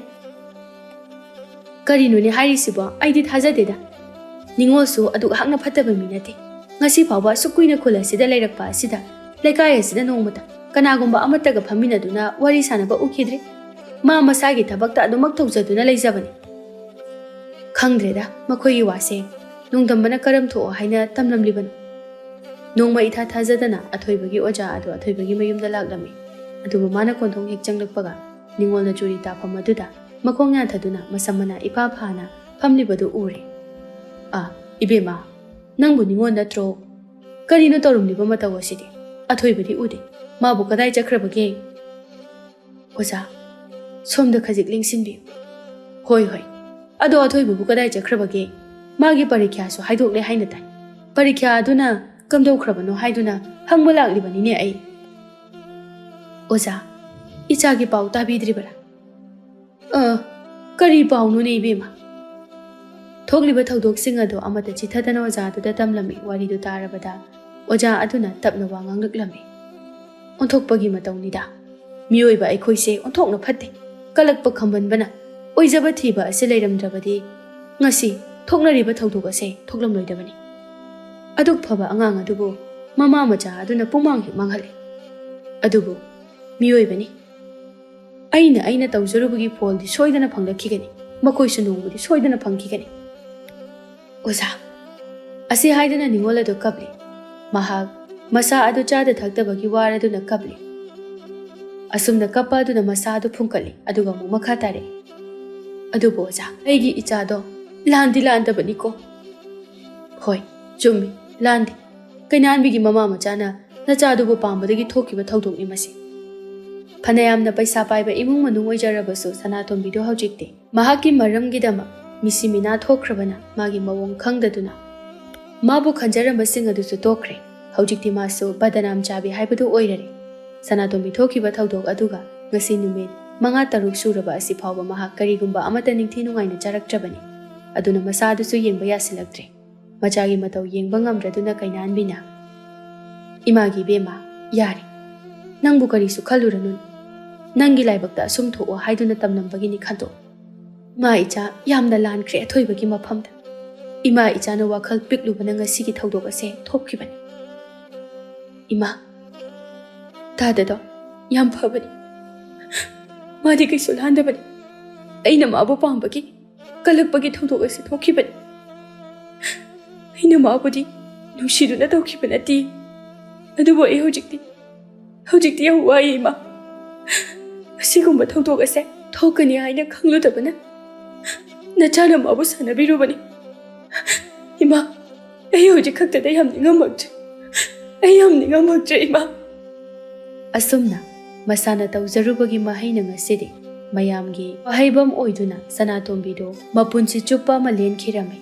Speaker 1: ꯀꯔꯤꯅꯣꯅꯦ ꯍꯥꯏꯔꯤꯁꯤꯕꯣ ꯑꯩꯗꯤ ꯊꯥꯖꯗꯦꯗ ꯅꯤꯡꯉꯣꯜꯁꯨ ꯑꯗꯨꯛ ꯍꯥꯛꯅ ꯐꯠꯇꯕ ꯃꯤ ꯅꯠꯇꯦ ꯉꯁꯤ ꯐꯥꯎꯕ ꯑꯁꯨꯛ ꯀꯨꯏꯅ ꯈꯨꯜ ꯑꯁꯤꯗ ꯂꯩꯔꯛꯄ ꯑꯁꯤꯗ ꯂꯩꯀꯥꯏ ꯑꯁꯤꯗ ꯅꯣꯡꯃꯇ ꯀꯅꯥꯒꯨꯝꯕ ꯑꯃꯠꯇꯒ ꯐꯝꯃꯤꯟꯅꯗꯨꯅ ꯋꯥꯔꯤ ꯁꯥꯟꯅꯕ ꯎꯈꯤꯗ꯭ꯔꯤ ꯃꯥ ꯃꯁꯥꯒꯤ ꯊꯕꯛꯇ ꯑꯗꯨꯃꯛ ꯇꯧꯖꯗꯨꯅ ꯂꯩꯖꯕꯅꯤ ꯈꯪꯗ꯭ꯔꯦꯗ ꯃꯈꯣꯏꯒꯤ ꯋꯥꯁꯦ ꯅꯣꯡꯗꯝꯕꯅ ꯀꯔꯝ ꯊꯣꯛꯑꯣ ꯍꯥꯏꯅ ꯇꯝꯂꯝꯂꯤꯕꯅꯣ ꯅꯣꯡꯃ ꯏꯊꯥ ꯊꯥꯖꯗꯅ ꯑꯊꯣꯏꯕꯒꯤ ꯑꯣꯖꯥ ꯑꯗꯨ ꯑꯊꯣꯏꯕꯒꯤ ꯃꯌꯨꯝꯗ ꯂꯥꯛꯂꯝꯃꯤ ꯑꯗꯨꯕꯨ ꯃꯥꯅ ꯀꯣꯟꯊꯣꯡ ꯍꯦꯛ ꯆꯪꯂꯛꯄꯒ ꯅꯤꯡꯉꯣꯜꯅ ꯆꯨꯔꯤ ꯇꯥꯐꯝ ꯑꯗꯨꯗ ꯃꯈꯣꯡ ꯌꯥꯟꯊꯗꯨꯅ ꯃꯁꯝ ꯃꯅꯥ ꯏꯐꯥ ꯐꯥꯅ ꯐꯝꯂꯤꯕꯗꯨ ꯎꯔꯦ ꯏꯕꯦꯝꯃ ꯅꯪꯕꯨ ꯅꯤꯡꯉꯣꯜ ꯅꯠꯇ꯭ꯔꯣ ꯀꯔꯤꯅꯣ ꯇꯧꯔꯝꯂꯤꯕ ꯃꯇꯧ ꯑꯁꯤꯗꯤ ꯑꯊꯣꯏꯕꯗꯤ ꯎꯗꯦ ꯃꯥꯕꯨ ꯀꯗꯥꯏ ꯆꯠꯈ꯭ꯔꯕꯒꯦ ꯑꯣꯖꯥ ꯁꯣꯝꯗ ꯈꯖꯤꯛ ꯂꯦꯡꯁꯤꯟꯕꯤꯌꯨ ꯍꯣꯏ ꯑꯗꯣ ꯑꯊꯣꯏꯕꯕꯨ ꯀꯗꯥꯏ ꯆꯠꯈ꯭ꯔꯕꯒꯦ ꯃꯥꯒꯤ ꯄꯔꯤꯈ꯭ꯌꯥꯁꯨ ꯍꯥꯏꯗꯣꯛꯂꯦ ꯍꯥꯏꯅ ꯇꯥꯏ ꯄꯔꯤꯈ꯭ꯌꯥ ꯑꯗꯨꯅ ꯀꯝꯗꯧꯈ꯭ꯔꯕꯅꯣ ꯍꯥꯏꯗꯨꯅ ꯍꯪꯕ ꯂꯥꯛꯂꯤꯕꯅꯤꯅꯦ ꯑꯩ ꯑꯣꯖꯥ ꯏꯆꯥꯒꯤ ꯄꯥꯎ ꯇꯥꯕꯤꯗ꯭ꯔꯤꯕꯔꯥ ꯀꯔꯤ ꯄꯥꯎꯅꯣꯅꯦ ꯏꯕꯦꯝꯃ ꯊꯣꯛꯂꯤꯕ ꯊꯧꯗꯣꯛꯁꯤꯡ ꯑꯗꯨ ꯑꯃꯠꯇ ꯆꯤꯊꯗꯅ ꯑꯣꯖꯥꯗꯨꯗ ꯇꯝꯂꯝꯃꯤ ꯋꯥꯔꯤꯗꯨ ꯇꯥꯔꯕꯗ ꯑꯣꯖꯥ ꯑꯗꯨꯅ ꯇꯞꯅ ꯋꯥ ꯉꯥꯡꯂꯛꯂꯝꯃꯤ ꯑꯣꯟꯊꯣꯛꯄꯒꯤ ꯃꯇꯧꯅꯤꯗ ꯃꯤꯑꯣꯏꯕ ꯑꯩꯈꯣꯏꯁꯦ ꯑꯣꯟꯊꯣꯛꯅ ꯐꯠꯇꯦ ꯀꯜꯂꯛꯄ ꯈꯝꯕꯟꯕꯅ ꯑꯣꯏꯖꯕ ꯊꯤꯕ ꯑꯁꯤ ꯂꯩꯔꯝꯗ꯭ꯔꯕꯗꯤ ꯉꯁꯤ ꯊꯣꯛꯅꯔꯤꯕ ꯊꯧꯗꯣꯛ ꯑꯁꯦ ꯊꯣꯛꯂꯝꯂꯣꯏꯗꯕꯅꯤ ꯑꯗꯨꯛ ꯐꯕ ꯑꯉꯥꯡ ꯑꯗꯨꯕꯨ ꯃꯃꯥ ꯃꯆꯥ ꯑꯗꯨꯅ ꯄꯨꯡꯃꯥꯡ ꯍꯦꯛ ꯃꯥꯡꯍꯜꯂꯤ ꯑꯗꯨꯕꯨ ꯃꯤꯑꯣꯏꯕꯅꯤ ꯑꯩꯅ ꯇꯧꯖꯔꯨꯕꯒꯤ ꯐꯣꯜꯗꯤ ꯁꯣꯏꯗꯅ ꯐꯪꯂꯛꯈꯤꯒꯅꯤ ꯃꯈꯣꯏꯁꯨ ꯅꯣꯡꯃꯗꯤ ꯁꯣꯏꯗꯅ ꯐꯪꯈꯤꯒꯅꯤ ꯑꯣꯖꯥ ꯑꯁꯤ ꯍꯥꯏꯗꯨꯅ ꯅꯤꯡꯉꯣꯜ ꯑꯗꯨ ꯀꯞꯂꯤ ꯃꯍꯥꯛ ꯃꯁꯥ ꯑꯗꯨ ꯆꯥꯗ ꯊꯛꯇꯕꯒꯤ ꯋꯥꯔꯗꯨꯅ ꯀꯞꯂꯤ ꯑꯁꯨꯝꯅ ꯀꯞꯄ ꯑꯗꯨꯅ ꯃꯁꯥ ꯑꯗꯨ ꯐꯨꯡꯀꯠꯂꯤ ꯑꯗꯨꯒ ꯑꯃꯨꯛ ꯃꯈꯥ ꯇꯥꯔꯛꯏ ꯑꯗꯨꯕꯨ ꯑꯣꯖꯥ ꯑꯩꯒꯤ ꯏꯆꯥꯗꯣ ꯂꯥꯟꯗꯤ ꯂꯥꯟꯗꯕꯅꯤꯀꯣ ꯍꯣꯏ ꯆꯨꯝꯃꯤ ꯂꯥꯟꯗꯦ ꯀꯩꯅꯥꯍꯟꯕꯤꯒꯤ ꯃꯃꯥ ꯃꯆꯥꯅ ꯅꯆꯥꯗꯨꯕꯨ ꯄꯥꯝꯕꯗꯒꯤ ꯊꯣꯛꯈꯤꯕ ꯊꯧꯗꯣꯛꯅꯤ ꯃꯁꯤ ꯐꯅꯌꯥꯝꯅ ꯄꯩꯁꯥ ꯄꯥꯏꯕ ꯏꯃꯨꯡ ꯃꯅꯨꯡ ꯑꯣꯏꯖꯔꯕꯁꯨ ꯁꯅꯥꯇꯣꯝꯕꯤꯗꯨ ꯍꯧꯖꯤꯛꯇꯤ ꯃꯍꯥꯛꯀꯤ ꯃꯔꯝꯒꯤꯗꯃꯛ ꯃꯤꯁꯤ ꯃꯤꯅꯥ ꯊꯣꯛꯈ꯭ꯔꯕꯅ ꯃꯥꯒꯤ ꯃꯑꯣꯡ ꯈꯪꯗꯗꯨꯅ ꯃꯥꯕꯨ ꯈꯟꯖꯔꯝꯕꯁꯤꯡ ꯑꯗꯨꯁꯨ ꯇꯣꯛꯈ꯭ꯔꯦ ꯍꯧꯖꯤꯛꯇꯤ ꯃꯥꯁꯨ ꯕꯗꯅꯥꯝ ꯆꯥꯕꯤ ꯍꯥꯏꯕꯗꯨ ꯑꯣꯏꯔꯔꯦ ꯁꯅꯥꯇꯣꯝꯕꯤ ꯊꯣꯛꯈꯤꯕ ꯊꯧꯗꯣꯛ ꯑꯗꯨꯒ ꯉꯁꯤ ꯅꯨꯃꯤꯠ 5-6 ꯁꯨꯔꯕ ꯑꯁꯤ ꯐꯥꯎꯕ ꯃꯍꯥꯛ ꯀꯔꯤꯒꯨꯝꯕ ꯑꯃꯠꯇ ꯅꯤꯡꯊꯤ ꯅꯨꯡꯉꯥꯏꯅ ꯆꯥꯔꯛꯇ꯭ꯔꯕꯅꯤ ꯑꯗꯨꯅ ꯃꯁꯥꯗꯨꯁꯨ ꯌꯦꯡꯕ ꯌꯥꯁꯤꯜꯂꯛꯇ꯭ꯔꯦ ꯃꯆꯥꯒꯤ ꯃꯇꯧ ꯌꯦꯡꯕ ꯉꯝꯗ꯭ꯔꯗꯨꯅ ꯀꯩꯅꯥꯍꯟꯕꯤꯅ ꯏꯃꯥꯒꯤ ꯏꯕꯦꯝꯃ ꯌꯥꯔꯦ ꯅꯪꯕꯨ ꯀꯔꯤꯁꯨ ꯈꯜꯂꯨꯔꯅꯨ ꯅꯪꯒꯤ ꯂꯥꯏꯕꯛꯇ ꯑꯁꯨꯝ ꯊꯣꯛꯑꯣ ꯍꯥꯏꯗꯨꯅ ꯇꯝꯂꯝꯕꯒꯤꯅꯤ ꯈꯟꯗꯣꯛ ꯃꯥ ꯏꯆꯥ ꯌꯥꯝꯅ ꯂꯥꯟꯈ꯭ꯔꯦ ꯑꯊꯣꯏꯕꯒꯤ ꯃꯐꯝꯗ ꯏꯃꯥ ꯏꯆꯥꯅ ꯋꯥꯈꯜ ꯄꯤꯛꯂꯨꯕꯅ ꯉꯁꯤꯒꯤ ꯊꯧꯗꯣꯛ ꯑꯁꯦ ꯊꯣꯛꯈꯤꯕꯅꯤ ꯏꯃꯥ ꯇꯥꯗꯗꯣ ꯌꯥꯝ ꯐꯕꯅꯤ ꯃꯥꯗꯤ ꯀꯩꯁꯨ ꯂꯥꯟꯗꯕꯅꯤ ꯑꯩꯅ ꯃꯥꯕꯨ ꯄꯥꯝꯕꯒꯤ ꯀꯜꯂꯛꯄꯒꯤ ꯊꯧꯗꯣꯛ ꯑꯁꯤ ꯊꯣꯛꯈꯤꯕꯅꯤ ꯑꯩꯅ ꯃꯥꯕꯨꯗꯤ ꯅꯨꯡꯁꯤꯗꯨꯅ ꯇꯧꯈꯤꯕ ꯅꯠꯇꯦ ꯑꯗꯨꯕꯨ ꯑꯩ ꯍꯧꯖꯤꯛꯇꯤ ꯌꯥꯝ ꯋꯥꯏ ꯏꯃꯥ ꯑꯁꯤꯒꯨꯝꯕ ꯊꯧꯗꯣꯛ ꯑꯁꯦ ꯊꯣꯛꯀꯅꯤ ꯍꯥꯏꯅ ꯈꯪꯂꯨꯗꯕꯅ ꯅꯆꯥꯅ ꯃꯥꯕꯨ ꯁꯥꯟꯅꯕꯤꯔꯨꯕꯅꯤ ꯏꯃꯥ ꯑꯩ ꯍꯧꯖꯤꯛ ꯈꯛꯇꯗ ꯌꯥꯝ ꯅꯤꯡꯉꯝꯃꯛꯇ꯭ꯔꯦ ꯏꯃꯥ ꯑꯁꯨꯝꯅ ꯃꯁꯥꯅ ꯇꯧꯖꯔꯨꯕꯒꯤ ꯃꯍꯩꯅ ꯉꯁꯤꯗꯤ ꯃꯌꯥꯝꯒꯤ ꯋꯥꯍꯩꯕꯝ ꯑꯣꯏꯗꯨꯅ ꯁꯅꯥꯇꯣꯝꯕꯤꯗꯨ ꯃꯄꯨꯟꯁꯤ ꯆꯨꯞꯄ ꯑꯃ ꯂꯦꯟꯈꯤꯔꯝꯃꯤ